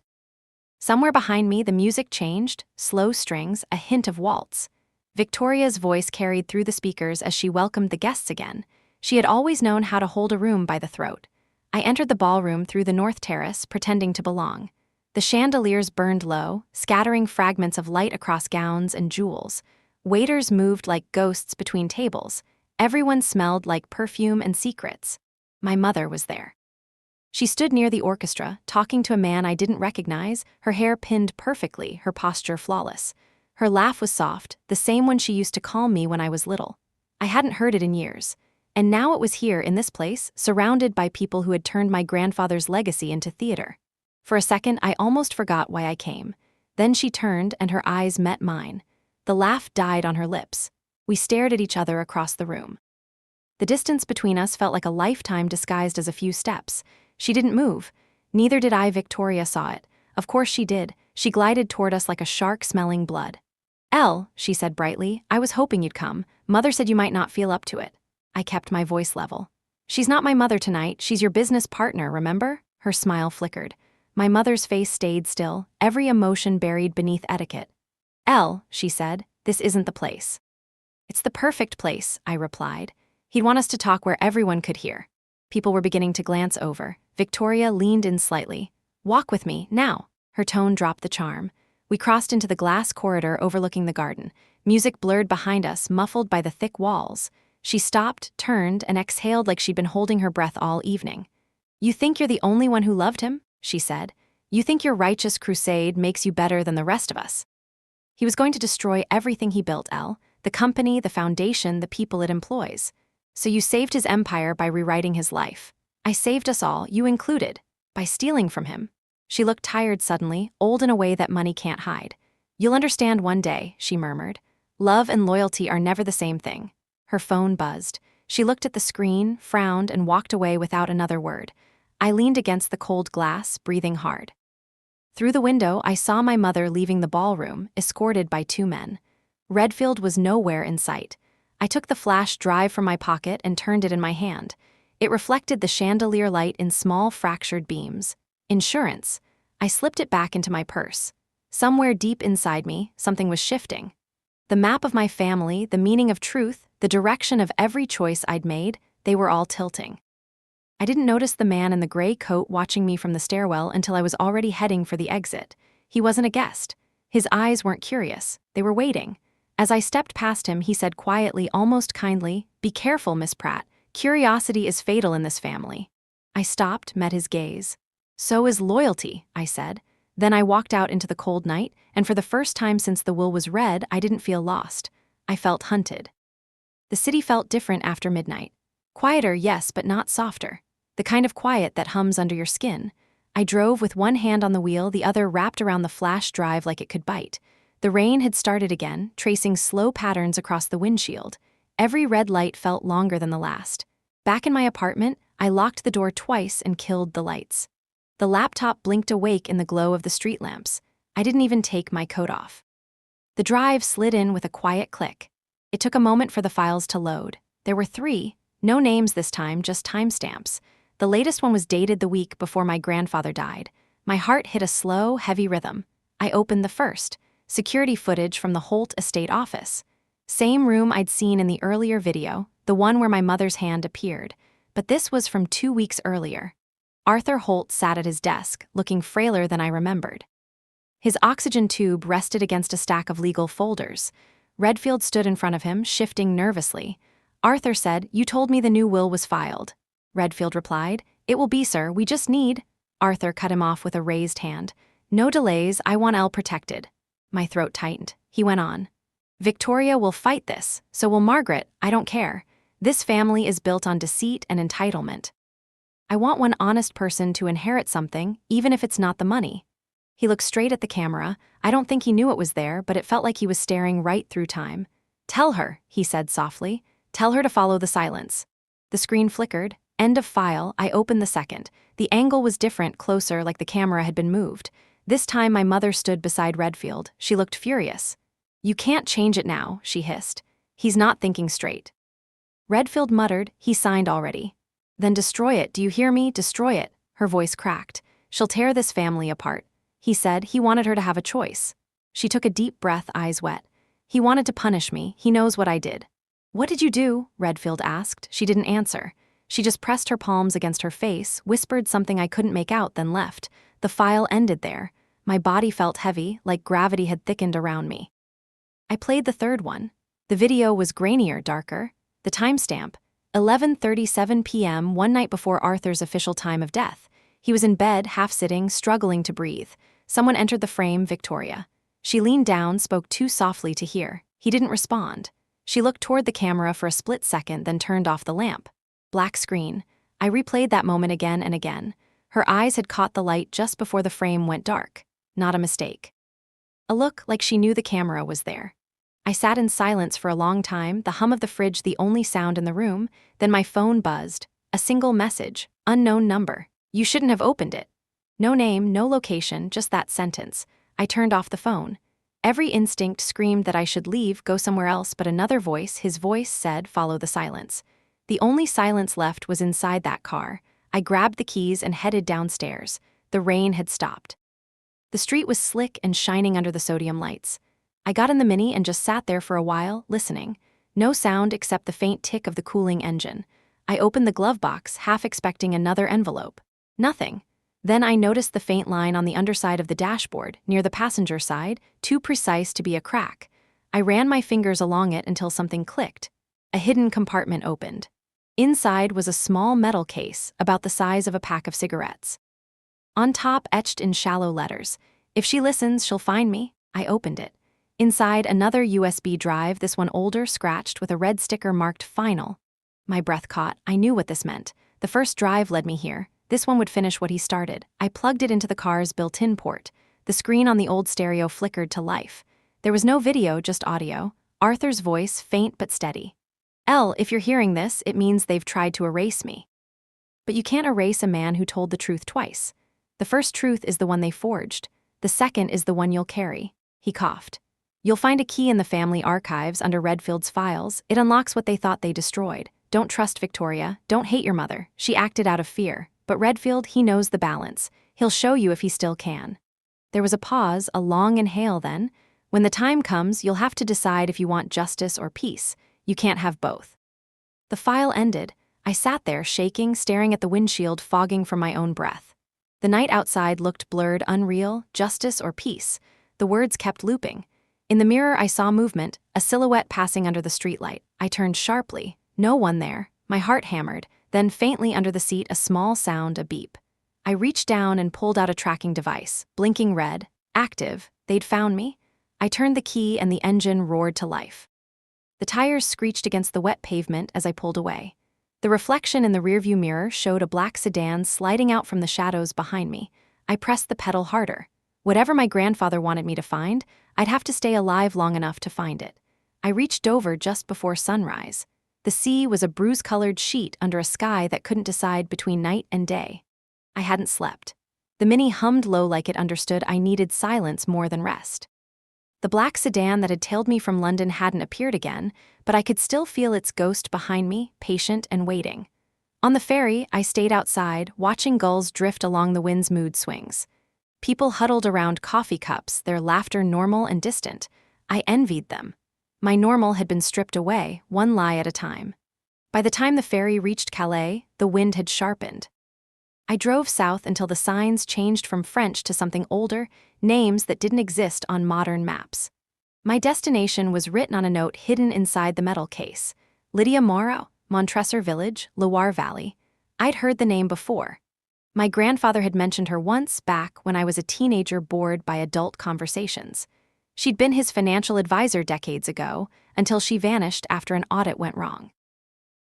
Somewhere behind me, the music changed, slow strings, a hint of waltz. Victoria's voice carried through the speakers as she welcomed the guests again. She had always known how to hold a room by the throat. I entered the ballroom through the north terrace, pretending to belong. The chandeliers burned low, scattering fragments of light across gowns and jewels. Waiters moved like ghosts between tables. Everyone smelled like perfume and secrets. My mother was there. She stood near the orchestra, talking to a man I didn't recognize, her hair pinned perfectly, her posture flawless. Her laugh was soft, the same one she used to calm me when I was little. I hadn't heard it in years. And now it was here in this place, surrounded by people who had turned my grandfather's legacy into theater. For a second, I almost forgot why I came. Then she turned and her eyes met mine. The laugh died on her lips. We stared at each other across the room. The distance between us felt like a lifetime disguised as a few steps. She didn't move. Neither did I. Victoria saw it. Of course she did. She glided toward us like a shark smelling blood. Elle, she said brightly, I was hoping you'd come. Mother said you might not feel up to it. I kept my voice level. She's not my mother tonight. She's your business partner, remember? Her smile flickered. My mother's face stayed still, every emotion buried beneath etiquette. Elle, she said, this isn't the place. It's the perfect place, I replied. He'd want us to talk where everyone could hear. People were beginning to glance over. Victoria leaned in slightly. Walk with me, now. Her tone dropped the charm. We crossed into the glass corridor overlooking the garden. Music blurred behind us, muffled by the thick walls. She stopped, turned, and exhaled like she'd been holding her breath all evening. You think you're the only one who loved him? She said. You think your righteous crusade makes you better than the rest of us. He was going to destroy everything he built, Elle. The company, the foundation, the people it employs. So you saved his empire by rewriting his life. I saved us all, you included, by stealing from him. She looked tired suddenly, old in a way that money can't hide. You'll understand one day, she murmured. Love and loyalty are never the same thing. Her phone buzzed. She looked at the screen, frowned, and walked away without another word. I leaned against the cold glass, breathing hard. Through the window, I saw my mother leaving the ballroom, escorted by 2 men. Redfield was nowhere in sight. I took the flash drive from my pocket and turned it in my hand. It reflected the chandelier light in small fractured beams. Insurance. I slipped it back into my purse. Somewhere deep inside me, something was shifting. The map of my family, the meaning of truth, the direction of every choice I'd made, they were all tilting. I didn't notice the man in the gray coat watching me from the stairwell until I was already heading for the exit. He wasn't a guest. His eyes weren't curious. They were waiting. As I stepped past him, he said quietly, almost kindly, "Be careful, Miss Pratt. Curiosity is fatal in this family." I stopped, met his gaze. "So is loyalty," I said. Then I walked out into the cold night, and for the first time since the will was read, I didn't feel lost. I felt hunted. The city felt different after midnight. Quieter, yes, but not softer. The kind of quiet that hums under your skin. I drove with one hand on the wheel, the other wrapped around the flash drive like it could bite. The rain had started again, tracing slow patterns across the windshield. Every red light felt longer than the last. Back in my apartment, I locked the door twice and killed the lights. The laptop blinked awake in the glow of the street lamps. I didn't even take my coat off. The drive slid in with a quiet click. It took a moment for the files to load. There were 3, no names this time, just timestamps. The latest one was dated the week before my grandfather died. My heart hit a slow, heavy rhythm. I opened the first, security footage from the Holt estate office. Same room I'd seen in the earlier video, the one where my mother's hand appeared, but this was from 2 weeks earlier. Arthur Holt sat at his desk, looking frailer than I remembered. His oxygen tube rested against a stack of legal folders. Redfield stood in front of him, shifting nervously. Arthur said, "You told me the new will was filed." Redfield replied, "It will be, sir, we just need—" Arthur cut him off with a raised hand. "No delays, I want Elle protected." My throat tightened. He went on. "Victoria will fight this, so will Margaret, I don't care. This family is built on deceit and entitlement. I want one honest person to inherit something, even if it's not the money." He looked straight at the camera. I don't think he knew it was there, but it felt like he was staring right through time. "Tell her," he said softly. "Tell her to follow the silence." The screen flickered. End of file. I opened the second. The angle was different, closer, like the camera had been moved. This time my mother stood beside Redfield. She looked furious. "You can't change it now," she hissed. "He's not thinking straight." Redfield muttered, "He signed already." "Then destroy it, do you hear me? Destroy it." Her voice cracked. "She'll tear this family apart." He said he wanted her to have a choice. She took a deep breath, eyes wet. "He wanted to punish me. He knows what I did." "What did you do?" Redfield asked. She didn't answer. She just pressed her palms against her face, whispered something I couldn't make out, then left. The file ended there. My body felt heavy, like gravity had thickened around me. I played the third one. The video was grainier, darker. The timestamp, 11:37 p.m., one night before Arthur's official time of death. He was in bed, half-sitting, struggling to breathe. Someone entered the frame, Victoria. She leaned down, spoke too softly to hear. He didn't respond. She looked toward the camera for a split second, then turned off the lamp. Black screen. I replayed that moment again and again. Her eyes had caught the light just before the frame went dark. Not a mistake. A look like she knew the camera was there. I sat in silence for a long time, the hum of the fridge the only sound in the room. Then my phone buzzed. A single message. Unknown number. "You shouldn't have opened it." No name, no location, just that sentence. I turned off the phone. Every instinct screamed that I should leave, go somewhere else, but another voice, his voice, said, "Follow the silence." The only silence left was inside that car. I grabbed the keys and headed downstairs. The rain had stopped. The street was slick and shining under the sodium lights. I got in the Mini and just sat there for a while, listening. No sound except the faint tick of the cooling engine. I opened the glove box, half expecting another envelope. Nothing. Then I noticed the faint line on the underside of the dashboard, near the passenger side, too precise to be a crack. I ran my fingers along it until something clicked. A hidden compartment opened. Inside was a small metal case, about the size of a pack of cigarettes. On top, etched in shallow letters, "If she listens, she'll find me." I opened it. Inside, another USB drive, this one older, scratched, with a red sticker marked "Final." My breath caught. I knew what this meant. The first drive led me here. This one would finish what he started. I plugged it into the car's built-in port. The screen on the old stereo flickered to life. There was no video, just audio. Arthur's voice, faint but steady. "Elle, if you're hearing this, it means they've tried to erase me." But you can't erase a man who told the truth twice. The first truth is the one they forged. The second is the one you'll carry. He coughed. "You'll find a key in the family archives under Redfield's files. It unlocks what they thought they destroyed. Don't trust Victoria. Don't hate your mother. She acted out of fear. But Redfield, he knows the balance. He'll show you if he still can." There was a pause, a long inhale then. "When the time comes, you'll have to decide if you want justice or peace. You can't have both." The file ended. I sat there, shaking, staring at the windshield, fogging from my own breath. The night outside looked blurred, unreal. Justice or peace? The words kept looping. In the mirror, I saw movement, a silhouette passing under the streetlight. I turned sharply. No one there. My heart hammered. Then faintly under the seat, a small sound, a beep. I reached down and pulled out a tracking device, blinking red. Active. They'd found me. I turned the key and the engine roared to life. The tires screeched against the wet pavement as I pulled away. The reflection in the rearview mirror showed a black sedan sliding out from the shadows behind me. I pressed the pedal harder. Whatever my grandfather wanted me to find, I'd have to stay alive long enough to find it. I reached over just before sunrise. The sea was a bruise-colored sheet under a sky that couldn't decide between night and day. I hadn't slept. The Mini hummed low like it understood I needed silence more than rest. The black sedan that had tailed me from London hadn't appeared again, but I could still feel its ghost behind me, patient and waiting. On the ferry, I stayed outside, watching gulls drift along the wind's mood swings. People huddled around coffee cups, their laughter normal and distant. I envied them. My normal had been stripped away, one lie at a time. By the time the ferry reached Calais, the wind had sharpened. I drove south until the signs changed from French to something older, names that didn't exist on modern maps. My destination was written on a note hidden inside the metal case. Lydia Morrow, Montresor Village, Loire Valley. I'd heard the name before. My grandfather had mentioned her once back when I was a teenager bored by adult conversations. She'd been his financial advisor decades ago, until she vanished after an audit went wrong.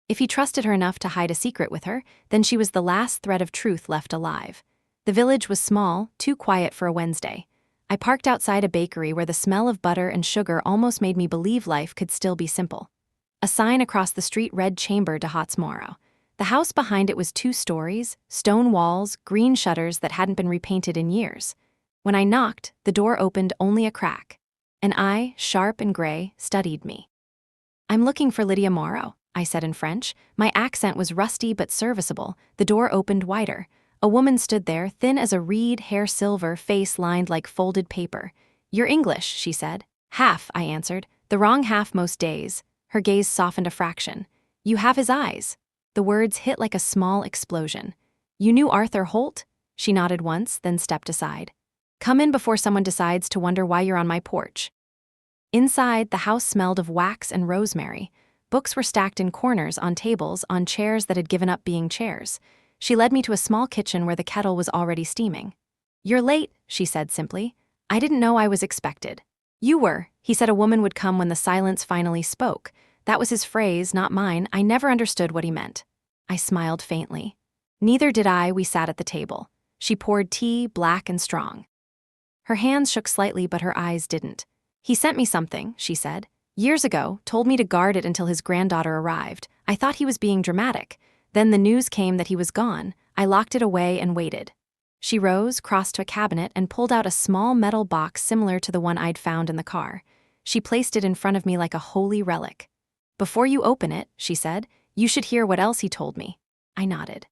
If he trusted her enough to hide a secret with her, then she was the last thread of truth left alive. The village was small, too quiet for a Wednesday. I parked outside a bakery where the smell of butter and sugar almost made me believe life could still be simple. A sign across the street read Chamber de Hautes Morrow. The house behind it was 2 stories, stone walls, green shutters that hadn't been repainted in years. When I knocked, the door opened only a crack. An eye, sharp and gray, studied me. "I'm looking for Lydia Morrow," I said in French. My accent was rusty but serviceable. The door opened wider. A woman stood there, thin as a reed, hair silver, face lined like folded paper. "You're English," she said. "Half," I answered. "The wrong half most days." Her gaze softened a fraction. "You have his eyes." The words hit like a small explosion. "You knew Arthur Holt?" She nodded once, then stepped aside. "Come in before someone decides to wonder why you're on my porch." Inside, the house smelled of wax and rosemary. Books were stacked in corners, on tables, on chairs that had given up being chairs. She led me to a small kitchen where the kettle was already steaming. "You're late," she said simply. "I didn't know I was expected." "You were." He said a woman would come when the silence finally spoke. That was his phrase, not mine. I never understood what he meant. I smiled faintly. Neither did I. We sat at the table. She poured tea, black and strong. Her hands shook slightly, but her eyes didn't. "He sent me something," she said. "Years ago, told me to guard it until his granddaughter arrived. I thought he was being dramatic. Then the news came that he was gone. I locked it away and waited." She rose, crossed to a cabinet, and pulled out a small metal box similar to the one I'd found in the car. She placed it in front of me like a holy relic. "Before you open it," she said, "you should hear what else he told me." I nodded.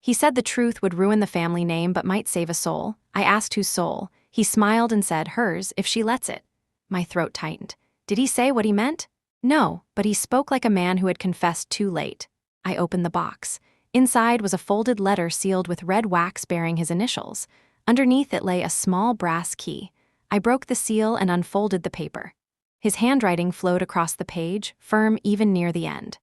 "He said the truth would ruin the family name but might save a soul." I asked whose soul. He smiled and said, "Hers, if she lets it." My throat tightened. Did he say what he meant? No, but he spoke like a man who had confessed too late. I opened the box. Inside was a folded letter sealed with red wax bearing his initials. Underneath it lay a small brass key. I broke the seal and unfolded the paper. His handwriting flowed across the page, firm even near the end.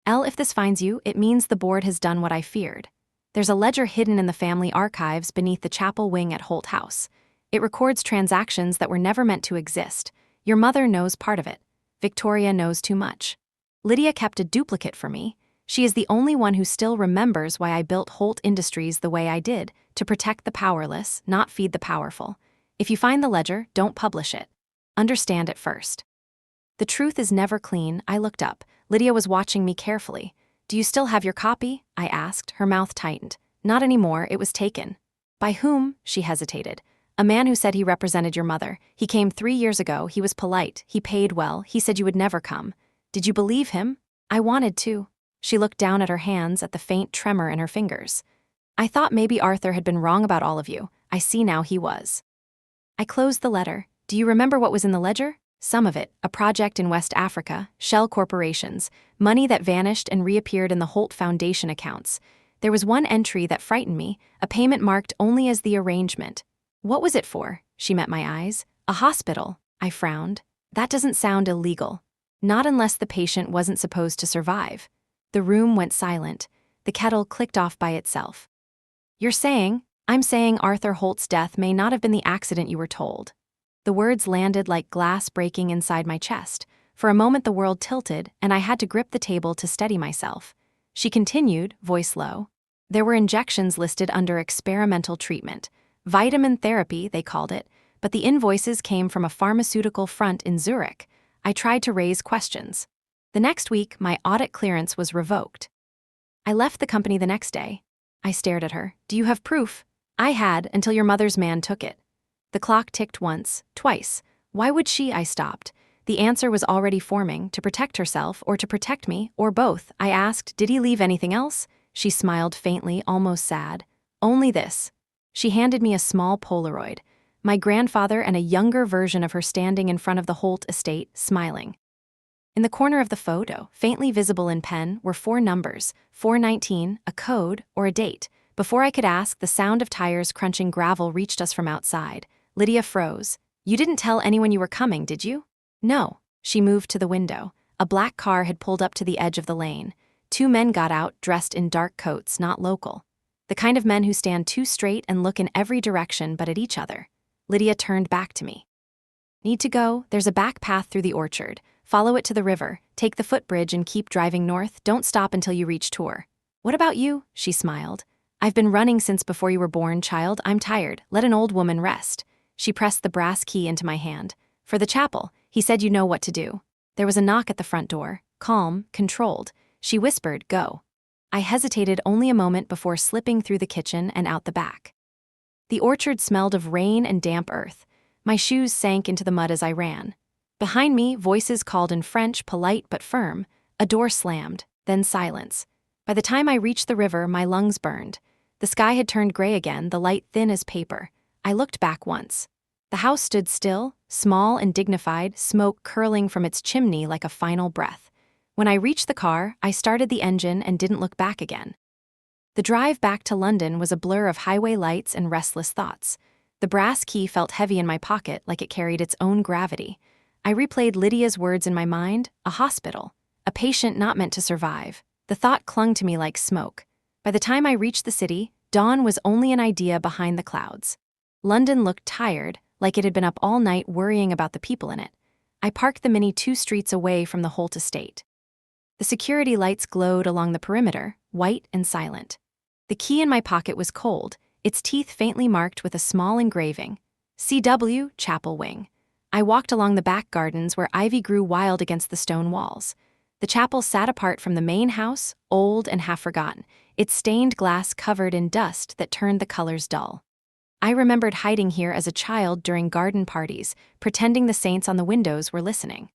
"L, if this finds you, it means the board has done what I feared. There's a ledger hidden in the family archives beneath the chapel wing at Holt House. It records transactions that were never meant to exist. Your mother knows part of it. Victoria knows too much. Lydia kept a duplicate for me. She is the only one who still remembers why I built Holt Industries the way I did, to protect the powerless, not feed the powerful. If you find the ledger, don't publish it. Understand it first." The truth is never clean. I looked up. Lydia was watching me carefully. "Do you still have your copy?" I asked, her mouth tightened. "Not anymore, it was taken." "By whom?" She hesitated. "A man who said he represented your mother. He came 3 years ago. He was polite. He paid well. He said you would never come." "Did you believe him?" "I wanted to." She looked down at her hands, at the faint tremor in her fingers. "I thought maybe Arthur had been wrong about all of you. I see now he was." I closed the letter. "Do you remember what was in the ledger?" "Some of it. A project in West Africa, shell corporations, money that vanished and reappeared in the Holt Foundation accounts. There was one entry that frightened me, a payment marked only as the arrangement." "What was it for?" She met my eyes. "A hospital." I frowned. "That doesn't sound illegal." "Not unless the patient wasn't supposed to survive." The room went silent. The kettle clicked off by itself. "You're saying?" "I'm saying Arthur Holt's death may not have been the accident you were told." The words landed like glass breaking inside my chest. For a moment the world tilted, and I had to grip the table to steady myself. She continued, voice low. "There were injections listed under experimental treatment. Vitamin therapy, they called it, but the invoices came from a pharmaceutical front in Zurich. I tried to raise questions. The next week, my audit clearance was revoked. I left the company the next day. I stared at her. "Do you have proof?" "I had, until your mother's man took it." The clock ticked once, twice. Why would she? I stopped. The answer was already forming, to protect herself, or to protect me, or both. I asked, "Did he leave anything else?" She smiled faintly, almost sad. "Only this." She handed me a small Polaroid, my grandfather and a younger version of her standing in front of the Holt estate, smiling. In the corner of the photo, faintly visible in pen, were 4 numbers, 419, a code, or a date. Before I could ask, the sound of tires crunching gravel reached us from outside. Lydia froze. "You didn't tell anyone you were coming, did you?" "No." She moved to the window. A black car had pulled up to the edge of the lane. 2 men got out, dressed in dark coats, not local. The kind of men who stand too straight and look in every direction but at each other. Lydia turned back to me. "Need to go? There's a back path through the orchard. Follow it to the river, take the footbridge and keep driving north. Don't stop until you reach Tour." "What about you?" She smiled. "I've been running since before you were born, child. I'm tired. Let an old woman rest." She pressed the brass key into my hand. "For the chapel. He said you know what to do." There was a knock at the front door. Calm, controlled. She whispered, "Go." I hesitated only a moment before slipping through the kitchen and out the back. The orchard smelled of rain and damp earth. My shoes sank into the mud as I ran. Behind me, voices called in French, polite but firm. A door slammed, then silence. By the time I reached the river, my lungs burned. The sky had turned gray again, the light thin as paper. I looked back once. The house stood still, small and dignified, smoke curling from its chimney like a final breath. When I reached the car, I started the engine and didn't look back again. The drive back to London was a blur of highway lights and restless thoughts. The brass key felt heavy in my pocket, like it carried its own gravity. I replayed Lydia's words in my mind: a hospital, a patient not meant to survive. The thought clung to me like smoke. By the time I reached the city, dawn was only an idea behind the clouds. London looked tired, like it had been up all night worrying about the people in it. I parked the Mini 2 streets away from the Holt estate. The security lights glowed along the perimeter, white and silent. The key in my pocket was cold, its teeth faintly marked with a small engraving. CW, Chapel Wing. I walked along the back gardens where ivy grew wild against the stone walls. The chapel sat apart from the main house, old and half forgotten, its stained glass covered in dust that turned the colors dull. I remembered hiding here as a child during garden parties, pretending the saints on the windows were listening.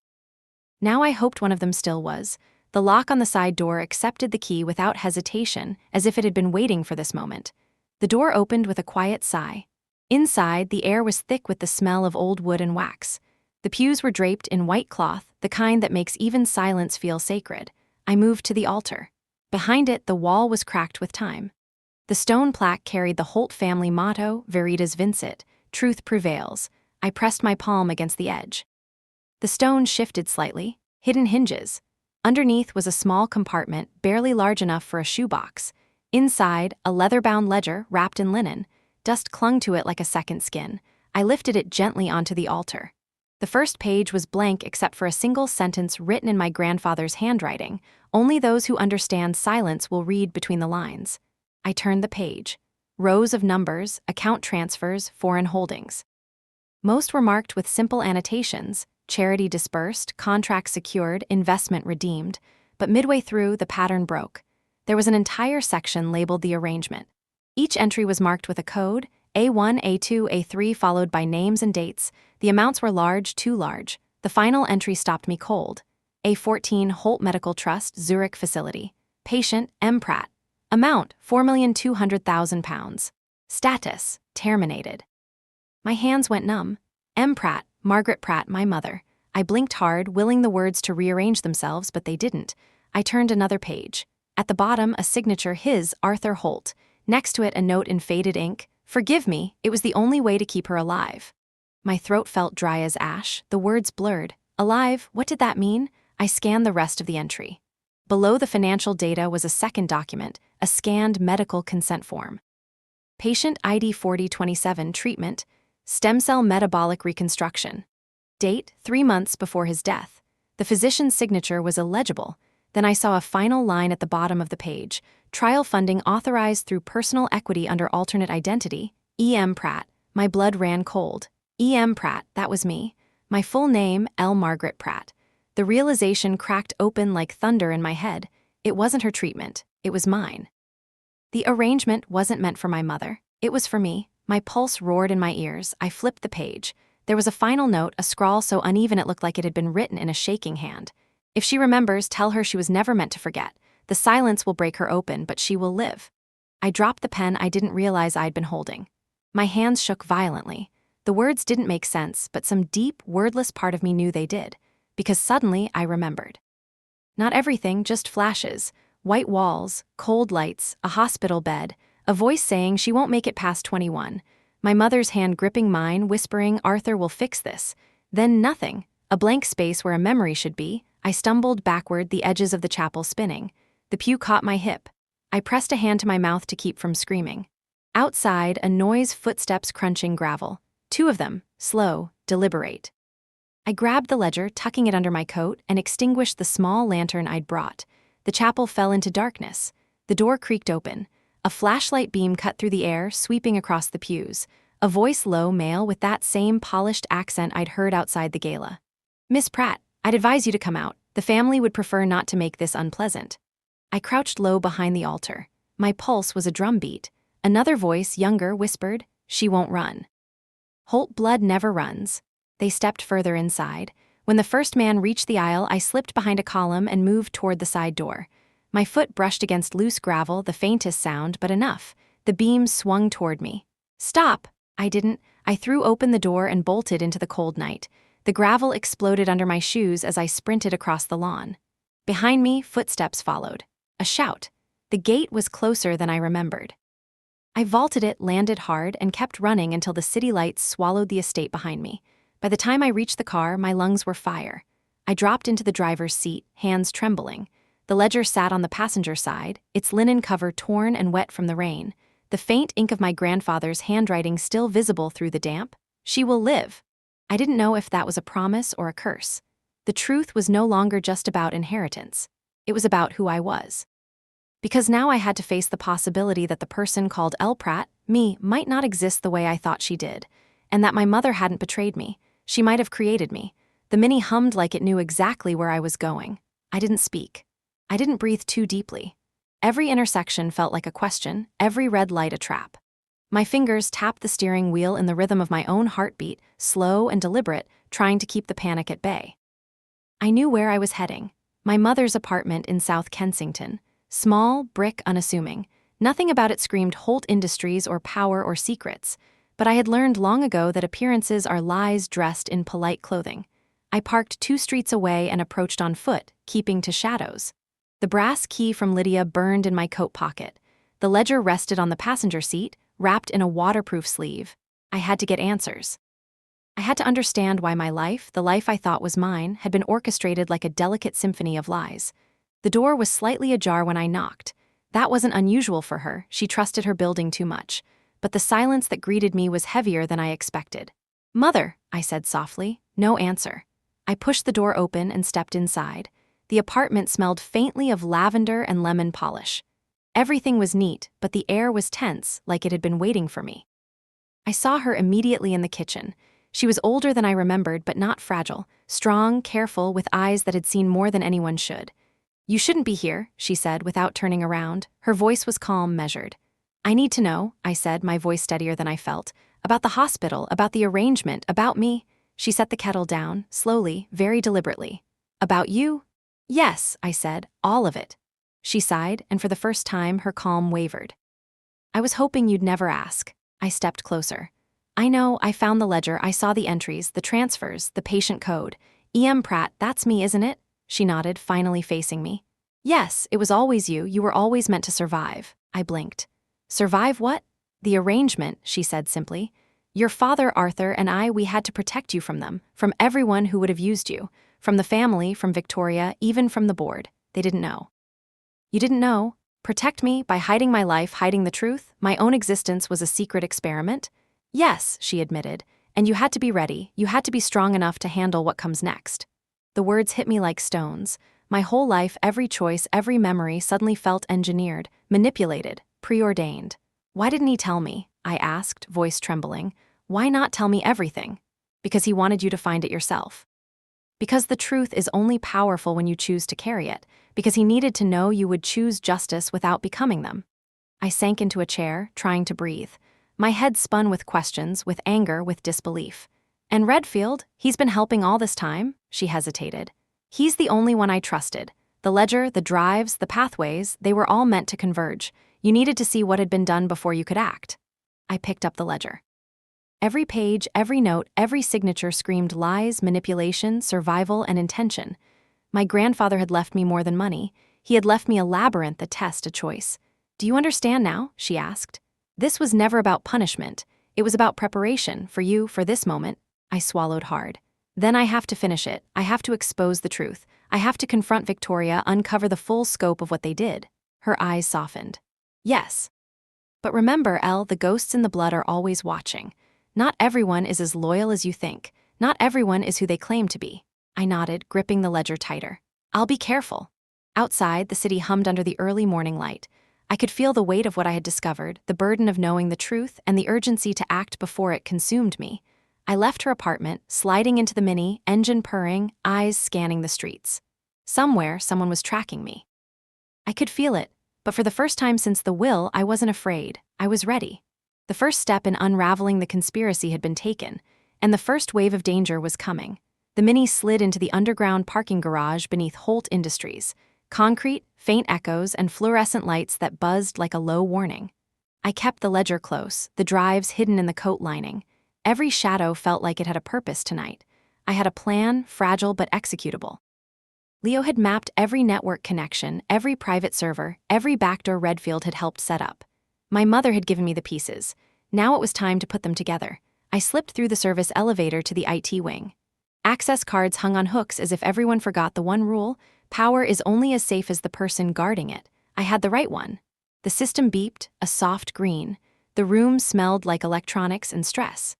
Now I hoped one of them still was. The lock on the side door accepted the key without hesitation, as if it had been waiting for this moment. The door opened with a quiet sigh. Inside, the air was thick with the smell of old wood and wax. The pews were draped in white cloth, the kind that makes even silence feel sacred. I moved to the altar. Behind it, the wall was cracked with time. The stone plaque carried the Holt family motto, Veritas Vincit, truth prevails. I pressed my palm against the edge. The stone shifted slightly, hidden hinges. Underneath was a small compartment, barely large enough for a shoebox. Inside, a leather-bound ledger wrapped in linen. Dust clung to it like a second skin. I lifted it gently onto the altar. The first page was blank except for a single sentence written in my grandfather's handwriting. Only those who understand silence will read between the lines. I turned the page. Rows of numbers, account transfers, foreign holdings. Most were marked with simple annotations: charity disbursed, contract secured, investment redeemed. But midway through, the pattern broke. There was an entire section labeled the arrangement. Each entry was marked with a code, A1, A2, A3, followed by names and dates. The amounts were large, too large. The final entry stopped me cold. A14, Holt Medical Trust, Zurich Facility. Patient, M. Pratt. Amount, £4,200,000. Status, terminated. My hands went numb. M. Pratt, Margaret Pratt, my mother. I blinked hard, willing the words to rearrange themselves, but they didn't. I turned another page. At the bottom, a signature, his, Arthur Holt. Next to it, a note in faded ink. "Forgive me, it was the only way to keep her alive." My throat felt dry as ash, the words blurred. Alive, what did that mean? I scanned the rest of the entry. Below the financial data was a second document, a scanned medical consent form. Patient ID 4027, treatment, stem cell metabolic reconstruction. Date, 3 months before his death. The physician's signature was illegible. Then I saw a final line at the bottom of the page. Trial funding authorized through personal equity under alternate identity, E.M. Pratt. My blood ran cold. E.M. Pratt, that was me. My full name, L. Margaret Pratt. The realization cracked open like thunder in my head. It wasn't her treatment. It was mine. The arrangement wasn't meant for my mother. It was for me. My pulse roared in my ears. I flipped the page. There was a final note, a scrawl so uneven it looked like it had been written in a shaking hand. "If she remembers, tell her she was never meant to forget. The silence will break her open, but she will live." I dropped the pen I didn't realize I'd been holding. My hands shook violently. The words didn't make sense, but some deep, wordless part of me knew they did, because suddenly I remembered. Not everything, just flashes. White walls, cold lights, a hospital bed, a voice saying she won't make it past 21. My mother's hand gripping mine, whispering, "Arthur will fix this." Then nothing, a blank space where a memory should be. I stumbled backward, the edges of the chapel spinning. The pew caught my hip. I pressed a hand to my mouth to keep from screaming. Outside, a noise, footsteps crunching gravel. 2 of them, slow, deliberate. I grabbed the ledger, tucking it under my coat, and extinguished the small lantern I'd brought. The chapel fell into darkness. The door creaked open. A flashlight beam cut through the air, sweeping across the pews. A voice, low, male, with that same polished accent I'd heard outside the gala. "Miss Pratt, I'd advise you to come out. The family would prefer not to make this unpleasant." I crouched low behind the altar. My pulse was a drumbeat. Another voice, younger, whispered, "She won't run." Holt blood never runs. They stepped further inside. When the first man reached the aisle, I slipped behind a column and moved toward the side door. My foot brushed against loose gravel, the faintest sound, but enough. The beams swung toward me. "Stop!" I didn't. I threw open the door and bolted into the cold night. The gravel exploded under my shoes as I sprinted across the lawn. Behind me, footsteps followed. A shout. The gate was closer than I remembered. I vaulted it, landed hard, and kept running until the city lights swallowed the estate behind me. By the time I reached the car, my lungs were fire. I dropped into the driver's seat, hands trembling. The ledger sat on the passenger side, its linen cover torn and wet from the rain. The faint ink of my grandfather's handwriting still visible through the damp. "She will live." I didn't know if that was a promise or a curse. The truth was no longer just about inheritance. It was about who I was. Because now I had to face the possibility that the person called L. Pratt, me, might not exist the way I thought she did, and that my mother hadn't betrayed me. She might have created me. The Mini hummed like it knew exactly where I was going. I didn't speak. I didn't breathe too deeply. Every intersection felt like a question, every red light a trap. My fingers tapped the steering wheel in the rhythm of my own heartbeat, slow and deliberate, trying to keep the panic at bay. I knew where I was heading. My mother's apartment in South Kensington. Small, brick, unassuming. Nothing about it screamed Holt Industries or power or secrets. But I had learned long ago that appearances are lies dressed in polite clothing. I parked 2 streets away and approached on foot, keeping to shadows. The brass key from Lydia burned in my coat pocket. The ledger rested on the passenger seat, wrapped in a waterproof sleeve. I had to get answers. I had to understand why my life, the life I thought was mine, had been orchestrated like a delicate symphony of lies. The door was slightly ajar when I knocked. That wasn't unusual for her, she trusted her building too much. But the silence that greeted me was heavier than I expected. "Mother," I said softly. No answer. I pushed the door open and stepped inside. The apartment smelled faintly of lavender and lemon polish. Everything was neat, but the air was tense, like it had been waiting for me. I saw her immediately in the kitchen. She was older than I remembered, but not fragile, strong, careful, with eyes that had seen more than anyone should. "You shouldn't be here," she said without turning around. Her voice was calm, measured. "I need to know," I said, my voice steadier than I felt. "About the hospital, about the arrangement, about me." She set the kettle down, slowly, very deliberately. "About you?" "Yes," I said, "all of it." She sighed, and for the first time, her calm wavered. "I was hoping you'd never ask." I stepped closer. "I know, I found the ledger, I saw the entries, the transfers, the patient code. E.M. Pratt, that's me, isn't it?" She nodded, finally facing me. "Yes, it was always you. You were always meant to survive." I blinked. "Survive what?" "The arrangement," she said simply. "Your father, Arthur, and I, we had to protect you from them, from everyone who would have used you, from the family, from Victoria, even from the board. They didn't know." "You didn't know? Protect me by hiding my life, hiding the truth? My own existence was a secret experiment?" "Yes," she admitted. "And you had to be ready. You had to be strong enough to handle what comes next." The words hit me like stones. My whole life, every choice, every memory suddenly felt engineered, manipulated, preordained. "Why didn't he tell me?" I asked, voice trembling. "Why not tell me everything?" "Because he wanted you to find it yourself." "Because the truth is only powerful when you choose to carry it. Because he needed to know you would choose justice without becoming them." I sank into a chair, trying to breathe. My head spun with questions, with anger, with disbelief. "And Redfield, he's been helping all this time?" She hesitated. "He's the only one I trusted. The ledger, the drives, the pathways, they were all meant to converge. You needed to see what had been done before you could act." I picked up the ledger. Every page, every note, every signature screamed lies, manipulation, survival, and intention. My grandfather had left me more than money. He had left me a labyrinth, a test, a choice. "Do you understand now?" she asked. "This was never about punishment. It was about preparation, for you, for this moment." I swallowed hard. "Then I have to finish it. I have to expose the truth. I have to confront Victoria, uncover the full scope of what they did." Her eyes softened. "Yes. But remember, Elle, the ghosts in the blood are always watching. Not everyone is as loyal as you think. Not everyone is who they claim to be." I nodded, gripping the ledger tighter. "I'll be careful." Outside, the city hummed under the early morning light. I could feel the weight of what I had discovered, the burden of knowing the truth, and the urgency to act before it consumed me. I left her apartment, sliding into the Mini, engine purring, eyes scanning the streets. Somewhere, someone was tracking me. I could feel it, but for the first time since the will, I wasn't afraid. I was ready. The first step in unraveling the conspiracy had been taken, and the first wave of danger was coming. The Mini slid into the underground parking garage beneath Holt Industries. Concrete, faint echoes, and fluorescent lights that buzzed like a low warning. I kept the ledger close, the drives hidden in the coat lining. Every shadow felt like it had a purpose tonight. I had a plan, fragile but executable. Leo had mapped every network connection, every private server, every backdoor Redfield had helped set up. My mother had given me the pieces. Now it was time to put them together. I slipped through the service elevator to the IT wing. Access cards hung on hooks as if everyone forgot the one rule: power is only as safe as the person guarding it. I had the right one. The system beeped, a soft green. The room smelled like electronics and stress.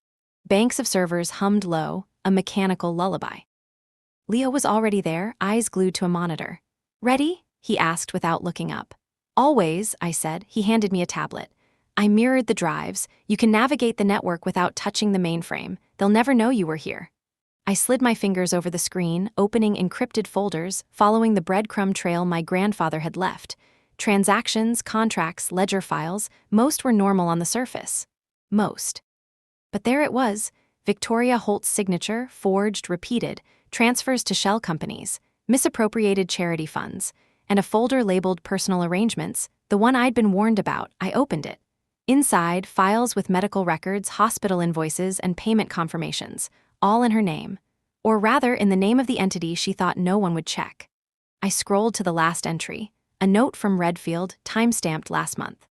Banks of servers hummed low, a mechanical lullaby. Leo was already there, eyes glued to a monitor. "Ready?" he asked without looking up. "Always," I said. He handed me a tablet. I mirrored the drives. "You can navigate the network without touching the mainframe. They'll never know you were here." I slid my fingers over the screen, opening encrypted folders, following the breadcrumb trail my grandfather had left. Transactions, contracts, ledger files, most were normal on the surface. Most. But there it was, Victoria Holt's signature, forged, repeated, transfers to shell companies, misappropriated charity funds, and a folder labeled personal arrangements, the one I'd been warned about. I opened it. Inside, files with medical records, hospital invoices, and payment confirmations, all in her name. Or rather, in the name of the entity she thought no one would check. I scrolled to the last entry, a note from Redfield, time-stamped last month.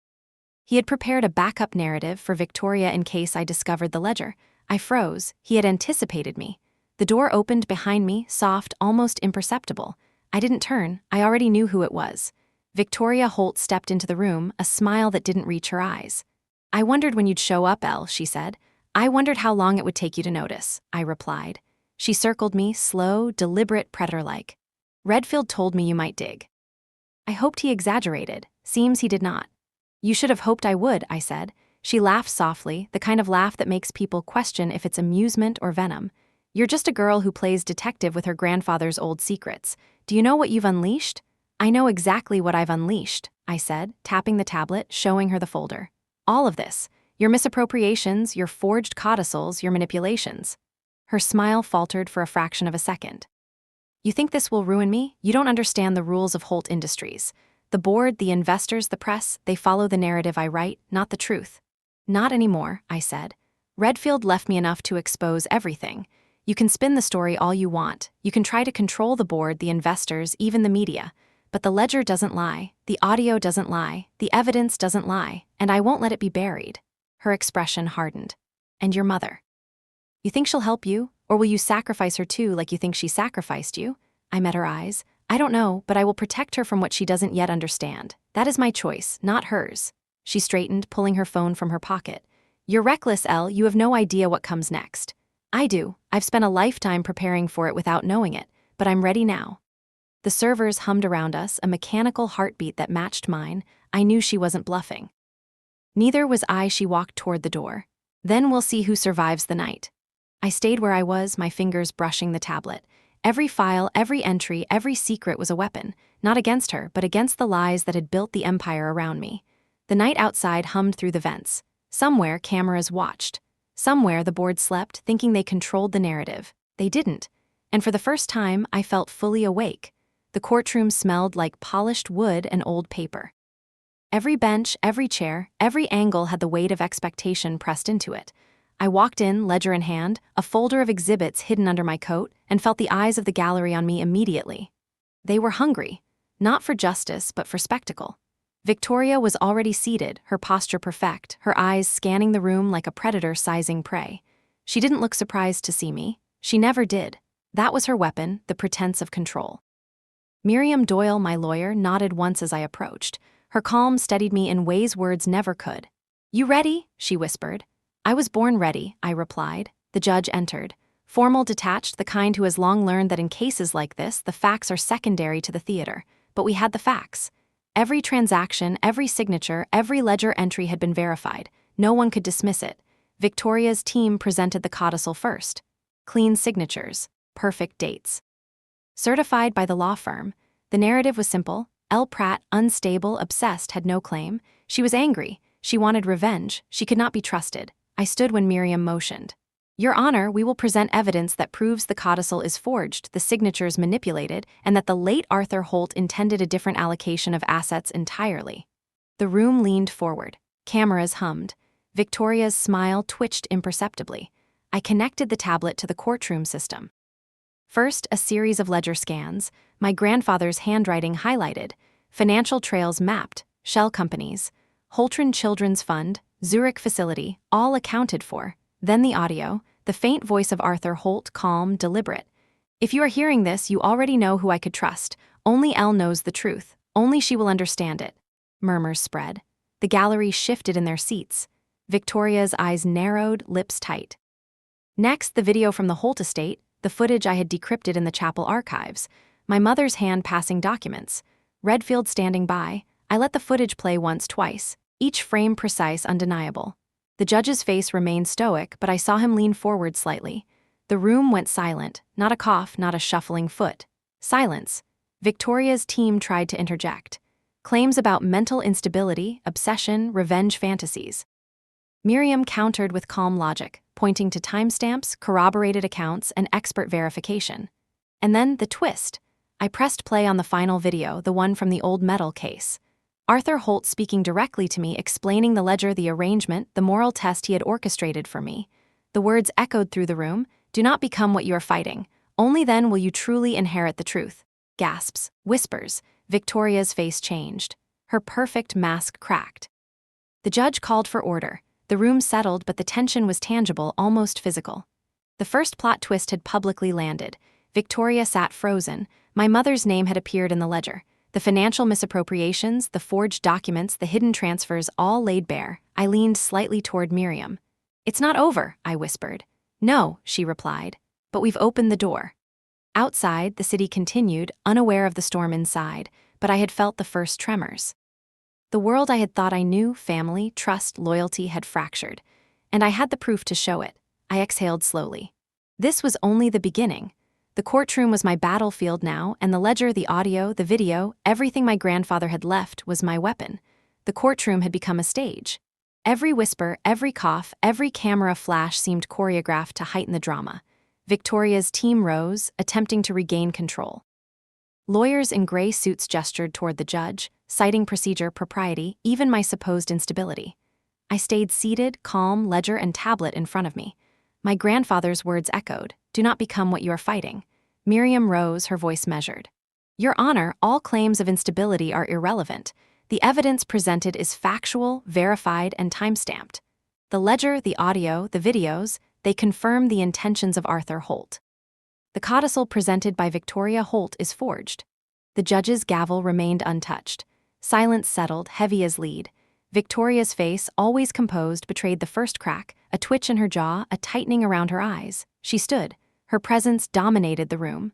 He had prepared a backup narrative for Victoria in case I discovered the ledger. I froze. He had anticipated me. The door opened behind me, soft, almost imperceptible. I didn't turn. I already knew who it was. Victoria Holt stepped into the room, a smile that didn't reach her eyes. "I wondered when you'd show up, Elle," she said. "I wondered how long it would take you to notice," I replied. She circled me, slow, deliberate, predator-like. "Redfield told me you might dig." I hoped he exaggerated. Seems he did not. "You should have hoped I would," I said. She laughed softly, the kind of laugh that makes people question if it's amusement or venom. "You're just a girl who plays detective with her grandfather's old secrets. Do you know what you've unleashed?" "I know exactly what I've unleashed," I said, tapping the tablet, showing her the folder. "All of this. Your misappropriations, your forged codicils, your manipulations." Her smile faltered for a fraction of a second. "You think this will ruin me? You don't understand the rules of Holt Industries. The board, the investors, the press, they follow the narrative I write, not the truth." "Not anymore," I said. "Redfield left me enough to expose everything. You can spin the story all you want. You can try to control the board, the investors, even the media. But the ledger doesn't lie, the audio doesn't lie, the evidence doesn't lie, and I won't let it be buried." Her expression hardened. "And your mother? You think she'll help you, or will you sacrifice her too like you think she sacrificed you?" I met her eyes. "I don't know, but I will protect her from what she doesn't yet understand. That is my choice, not hers." She straightened, pulling her phone from her pocket. "You're reckless, Elle. You have no idea what comes next." "I do. I've spent a lifetime preparing for it without knowing it, but I'm ready now." The servers hummed around us, a mechanical heartbeat that matched mine. I knew she wasn't bluffing. Neither was I. She walked toward the door. "Then we'll see who survives the night." I stayed where I was, my fingers brushing the tablet. Every file, every entry, every secret was a weapon, not against her, but against the lies that had built the empire around me. The night outside hummed through the vents. Somewhere, cameras watched. Somewhere, the board slept, thinking they controlled the narrative. They didn't. And for the first time, I felt fully awake. The courtroom smelled like polished wood and old paper. Every bench, every chair, every angle had the weight of expectation pressed into it. I walked in, ledger in hand, a folder of exhibits hidden under my coat, and felt the eyes of the gallery on me immediately. They were hungry, not for justice, but for spectacle. Victoria was already seated, her posture perfect, her eyes scanning the room like a predator sizing prey. She didn't look surprised to see me. She never did. That was her weapon, the pretense of control. Miriam Doyle, my lawyer, nodded once as I approached. Her calm steadied me in ways words never could. "You ready?" she whispered. "I was born ready," I replied. The judge entered. Formal, detached, the kind who has long learned that in cases like this, the facts are secondary to the theater. But we had the facts. Every transaction, every signature, every ledger entry had been verified. No one could dismiss it. Victoria's team presented the codicil first. Clean signatures, perfect dates. Certified by the law firm. The narrative was simple. L. Pratt, unstable, obsessed, had no claim. She was angry. She wanted revenge. She could not be trusted. I stood when Miriam motioned. "Your Honor, we will present evidence that proves the codicil is forged, the signatures manipulated, and that the late Arthur Holt intended a different allocation of assets entirely." The room leaned forward. Cameras hummed. Victoria's smile twitched imperceptibly. I connected the tablet to the courtroom system. First, a series of ledger scans, my grandfather's handwriting highlighted, financial trails mapped, shell companies, Holtron Children's Fund, Zurich facility, all accounted for. Then the audio, the faint voice of Arthur Holt, calm, deliberate. "If you are hearing this, you already know who I could trust. Only Elle knows the truth. Only she will understand it." Murmurs spread. The gallery shifted in their seats. Victoria's eyes narrowed, lips tight. Next, the video from the Holt estate, the footage I had decrypted in the chapel archives, my mother's hand passing documents, Redfield standing by. I let the footage play once, twice, each frame precise, undeniable. The judge's face remained stoic, but I saw him lean forward slightly. The room went silent, not a cough, not a shuffling foot. Silence. Victoria's team tried to interject. Claims about mental instability, obsession, revenge fantasies. Miriam countered with calm logic, pointing to timestamps, corroborated accounts, and expert verification. And then the twist. I pressed play on the final video, the one from the old metal case. Arthur Holt speaking directly to me, explaining the ledger, the arrangement, the moral test he had orchestrated for me. The words echoed through the room. "Do not become what you are fighting. Only then will you truly inherit the truth." Gasps, whispers. Victoria's face changed. Her perfect mask cracked. The judge called for order. The room settled, but the tension was tangible, almost physical. The first plot twist had publicly landed. Victoria sat frozen. My mother's name had appeared in the ledger. The financial misappropriations, the forged documents, the hidden transfers, all laid bare. I leaned slightly toward Miriam. "It's not over," I whispered. "No," she replied. "But we've opened the door." Outside, the city continued, unaware of the storm inside, but I had felt the first tremors. The world I had thought I knew, family, trust, loyalty, had fractured. And I had the proof to show it. I exhaled slowly. This was only the beginning. The courtroom was my battlefield now, and the ledger, the audio, the video, everything my grandfather had left was my weapon. The courtroom had become a stage. Every whisper, every cough, every camera flash seemed choreographed to heighten the drama. Victoria's team rose, attempting to regain control. Lawyers in gray suits gestured toward the judge, citing procedure, propriety, even my supposed instability. I stayed seated, calm, ledger and tablet in front of me. My grandfather's words echoed, "Do not become what you are fighting." Miriam rose, her voice measured. "Your Honor, all claims of instability are irrelevant. The evidence presented is factual, verified, and time-stamped. The ledger, the audio, the videos, they confirm the intentions of Arthur Holt. The codicil presented by Victoria Holt is forged." The judge's gavel remained untouched. Silence settled, heavy as lead. Victoria's face, always composed, betrayed the first crack, a twitch in her jaw, a tightening around her eyes. She stood. Her presence dominated the room.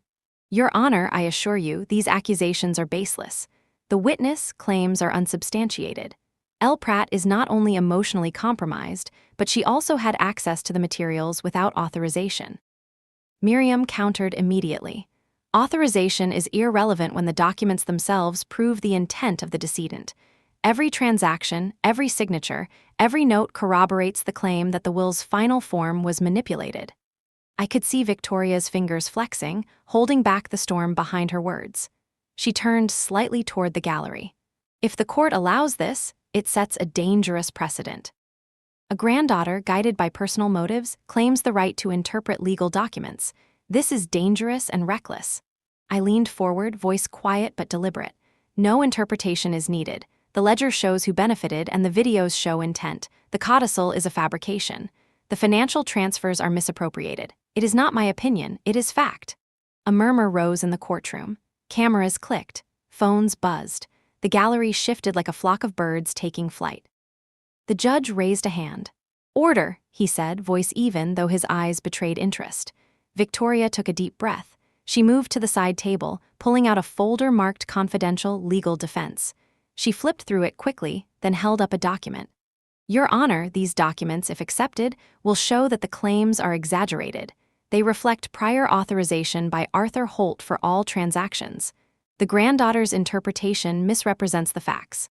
"Your Honor, I assure you, these accusations are baseless. The witness claims are unsubstantiated. L. Pratt is not only emotionally compromised, but she also had access to the materials without authorization." Miriam countered immediately. "Authorization is irrelevant when the documents themselves prove the intent of the decedent. Every transaction, every signature, every note corroborates the claim that the will's final form was manipulated." I could see Victoria's fingers flexing, holding back the storm behind her words. She turned slightly toward the gallery. If the court allows this, it sets a dangerous precedent. A granddaughter, guided by personal motives, claims the right to interpret legal documents. This is dangerous and reckless. I leaned forward, voice quiet but deliberate. No interpretation is needed. The ledger shows who benefited and the videos show intent. The codicil is a fabrication. The financial transfers are misappropriated. It is not my opinion, it is fact. A murmur rose in the courtroom. Cameras clicked. Phones buzzed. The gallery shifted like a flock of birds taking flight. The judge raised a hand. "Order," he said, voice even though his eyes betrayed interest. Victoria took a deep breath. She moved to the side table, pulling out a folder marked confidential legal defense. She flipped through it quickly, then held up a document. "Your Honor, these documents, if accepted, will show that the claims are exaggerated. They reflect prior authorization by Arthur Holt for all transactions. The granddaughter's interpretation misrepresents the facts."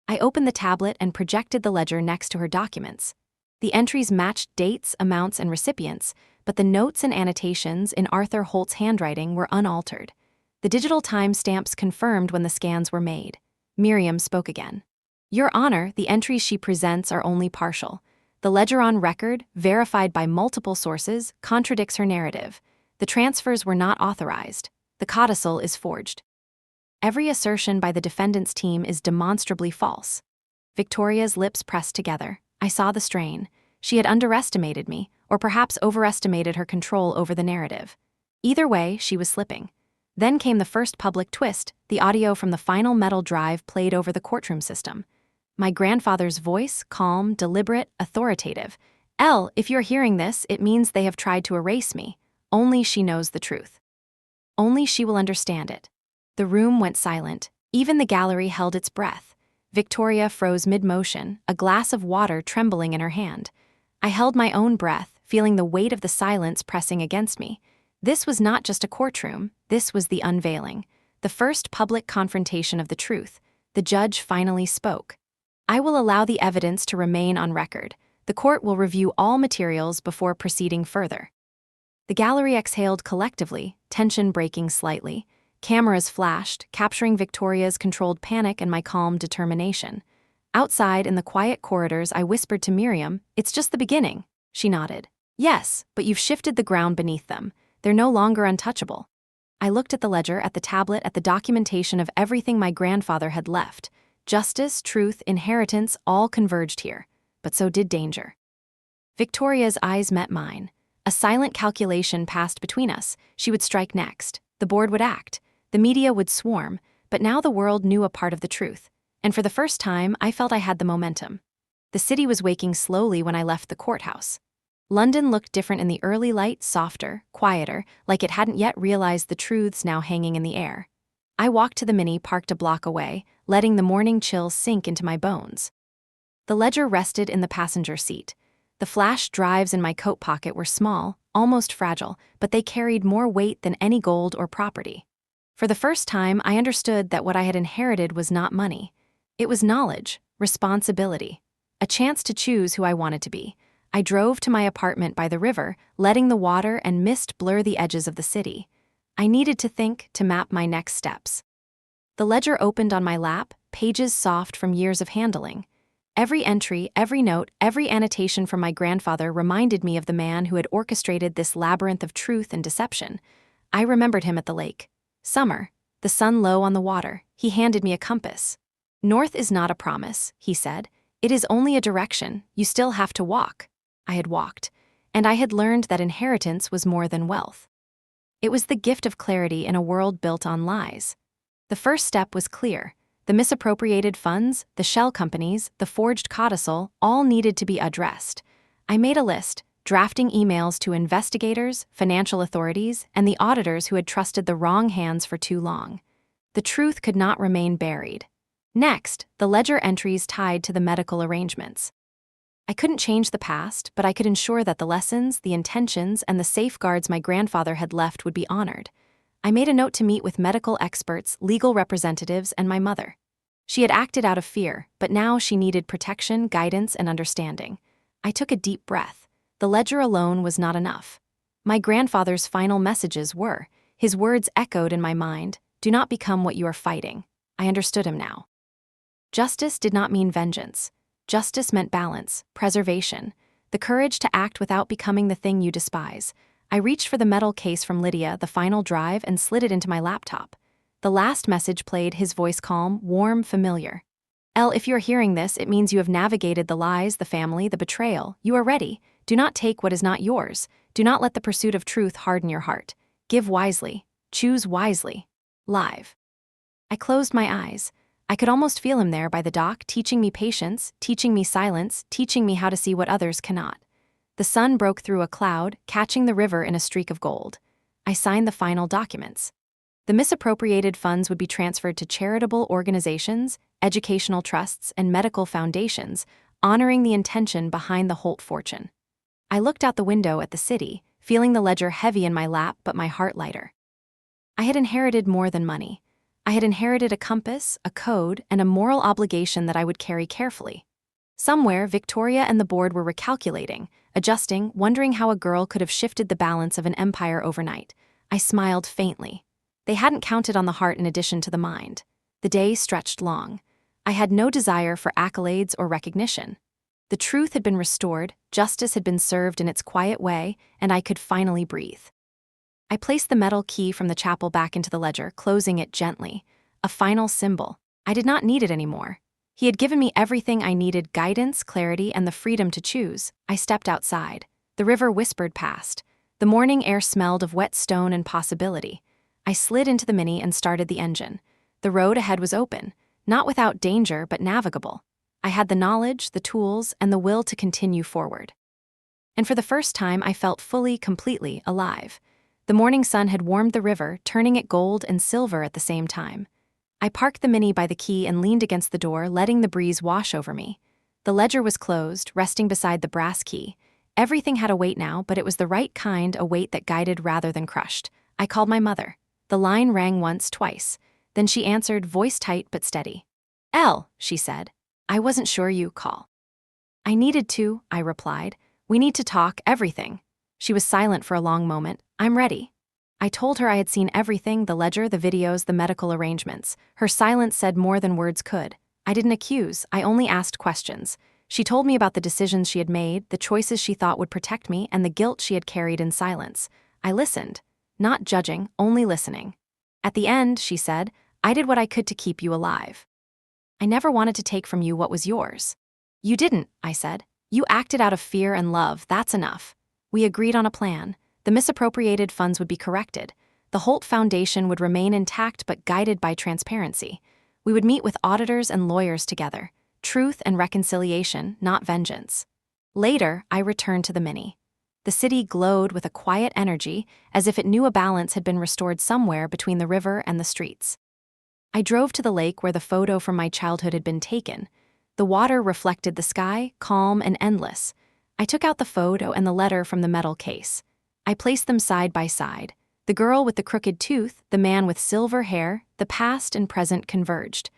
I opened the tablet and projected the ledger next to her documents. The entries matched dates, amounts, and recipients, but the notes and annotations in Arthur Holt's handwriting were unaltered. The digital timestamps confirmed when the scans were made. Miriam spoke again. "Your Honor, the entries she presents are only partial. The ledger on record, verified by multiple sources, contradicts her narrative. The transfers were not authorized. The codicil is forged. Every assertion by the defendant's team is demonstrably false." Victoria's lips pressed together. I saw the strain. She had underestimated me, or perhaps overestimated her control over the narrative. Either way, she was slipping. Then came the first public twist. The audio from the final metal drive played over the courtroom system. My grandfather's voice, calm, deliberate, authoritative. "Elle, if you're hearing this, it means they have tried to erase me. Only she knows the truth. Only she will understand it." The room went silent. Even the gallery held its breath. Victoria froze mid-motion, a glass of water trembling in her hand. I held my own breath, feeling the weight of the silence pressing against me. This was not just a courtroom, this was the unveiling. The first public confrontation of the truth. The judge finally spoke. "I will allow the evidence to remain on record. The court will review all materials before proceeding further." The gallery exhaled collectively, tension breaking slightly. Cameras flashed, capturing Victoria's controlled panic and my calm determination. Outside, in the quiet corridors, I whispered to Miriam, "It's just the beginning." She nodded. "Yes, but you've shifted the ground beneath them. They're no longer untouchable." I looked at the ledger, at the tablet, at the documentation of everything my grandfather had left. Justice, truth, inheritance, all converged here. But so did danger. Victoria's eyes met mine. A silent calculation passed between us. She would strike next. The board would act. The media would swarm, but now the world knew a part of the truth. And for the first time, I felt I had the momentum. The city was waking slowly when I left the courthouse. London looked different in the early light, softer, quieter, like it hadn't yet realized the truths now hanging in the air. I walked to the Mini parked a block away, letting the morning chill sink into my bones. The ledger rested in the passenger seat. The flash drives in my coat pocket were small, almost fragile, but they carried more weight than any gold or property. For the first time, I understood that what I had inherited was not money. It was knowledge, responsibility, a chance to choose who I wanted to be. I drove to my apartment by the river, letting the water and mist blur the edges of the city. I needed to think, to map my next steps. The ledger opened on my lap, pages soft from years of handling. Every entry, every note, every annotation from my grandfather reminded me of the man who had orchestrated this labyrinth of truth and deception. I remembered him at the lake. Summer, the sun low on the water. He handed me a compass. "North is not a promise," he said. "It is only a direction. You still have to walk." I had walked, and I had learned that inheritance was more than wealth. It was the gift of clarity in a world built on lies. The first step was clear. The misappropriated funds, the shell companies, the forged codicil, all needed to be addressed. I made a list, drafting emails to investigators, financial authorities, and the auditors who had trusted the wrong hands for too long. The truth could not remain buried. Next, the ledger entries tied to the medical arrangements. I couldn't change the past, but I could ensure that the lessons, the intentions, and the safeguards my grandfather had left would be honored. I made a note to meet with medical experts, legal representatives, and my mother. She had acted out of fear, but now she needed protection, guidance, and understanding. I took a deep breath. The ledger alone was not enough. My grandfather's final messages were. His words echoed in my mind, "Do not become what you are fighting." I understood him now. Justice did not mean vengeance. Justice meant balance, preservation, the courage to act without becoming the thing you despise. I reached for the metal case from Lydia, the final drive, and slid it into my laptop. The last message played, his voice calm, warm, familiar. Elle, if you are hearing this, it means you have navigated the lies, the family, the betrayal. You are ready. Do not take what is not yours. Do not let the pursuit of truth harden your heart. Give wisely. Choose wisely. Live. I closed my eyes. I could almost feel him there by the dock, teaching me patience, teaching me silence, teaching me how to see what others cannot. The sun broke through a cloud, catching the river in a streak of gold. I signed the final documents. The misappropriated funds would be transferred to charitable organizations, educational trusts, and medical foundations, honoring the intention behind the Holt fortune. I looked out the window at the city, feeling the ledger heavy in my lap but my heart lighter. I had inherited more than money. I had inherited a compass, a code, and a moral obligation that I would carry carefully. Somewhere, Victoria and the board were recalculating, adjusting, wondering how a girl could have shifted the balance of an empire overnight. I smiled faintly. They hadn't counted on the heart in addition to the mind. The day stretched long. I had no desire for accolades or recognition. The truth had been restored, justice had been served in its quiet way, and I could finally breathe. I placed the metal key from the chapel back into the ledger, closing it gently. A final symbol. I did not need it anymore. He had given me everything I needed: guidance, clarity, and the freedom to choose. I stepped outside. The river whispered past. The morning air smelled of wet stone and possibility. I slid into the Mini and started the engine. The road ahead was open, not without danger but navigable. I had the knowledge, the tools, and the will to continue forward. And for the first time, I felt fully, completely alive. The morning sun had warmed the river, turning it gold and silver at the same time. I parked the Mini by the quay and leaned against the door, letting the breeze wash over me. The ledger was closed, resting beside the brass key. Everything had a weight now, but it was the right kind, a weight that guided rather than crushed. I called my mother. The line rang once, twice. Then she answered, voice tight but steady. Elle, she said. I wasn't sure you call. I needed to, I replied. We need to talk, everything. She was silent for a long moment. I'm ready. I told her I had seen everything, the ledger, the videos, the medical arrangements. Her silence said more than words could. I didn't accuse, I only asked questions. She told me about the decisions she had made, the choices she thought would protect me, and the guilt she had carried in silence. I listened, not judging, only listening. At the end, she said, I did what I could to keep you alive. I never wanted to take from you what was yours. You didn't, I said. You acted out of fear and love, that's enough. We agreed on a plan. The misappropriated funds would be corrected. The Holt Foundation would remain intact but guided by transparency. We would meet with auditors and lawyers together. Truth and reconciliation, not vengeance. Later, I returned to the Mini. The city glowed with a quiet energy, as if it knew a balance had been restored somewhere between the river and the streets. I drove to the lake where the photo from my childhood had been taken. The water reflected the sky, calm and endless. I took out the photo and the letter from the metal case. I placed them side by side. The girl with the crooked tooth, the man with silver hair, the past and present converged.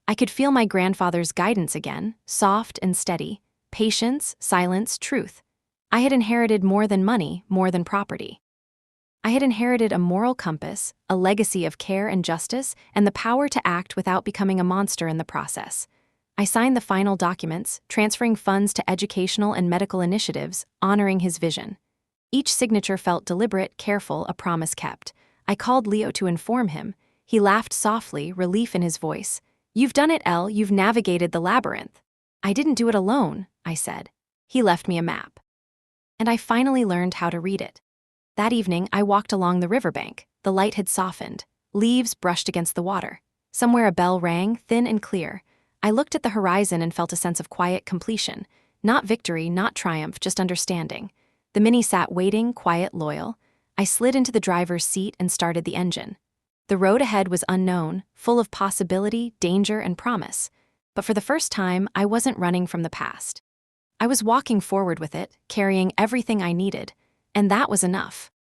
I could feel my grandfather's guidance again, soft and steady. Patience, silence, truth. I had inherited more than money, more than property. I had inherited a moral compass, a legacy of care and justice, and the power to act without becoming a monster in the process. I signed the final documents, transferring funds to educational and medical initiatives, honoring his vision. Each signature felt deliberate, careful, a promise kept. I called Leo to inform him. He laughed softly, relief in his voice. You've done it, Elle, you've navigated the labyrinth. I didn't do it alone, I said. He left me a map. And I finally learned how to read it. That evening, I walked along the riverbank. The light had softened. Leaves brushed against the water. Somewhere a bell rang, thin and clear. I looked at the horizon and felt a sense of quiet completion. Not victory, not triumph, just understanding. The Mini sat waiting, quiet, loyal. I slid into the driver's seat and started the engine. The road ahead was unknown, full of possibility, danger, and promise. But for the first time, I wasn't running from the past. I was walking forward with it, carrying everything I needed, and that was enough.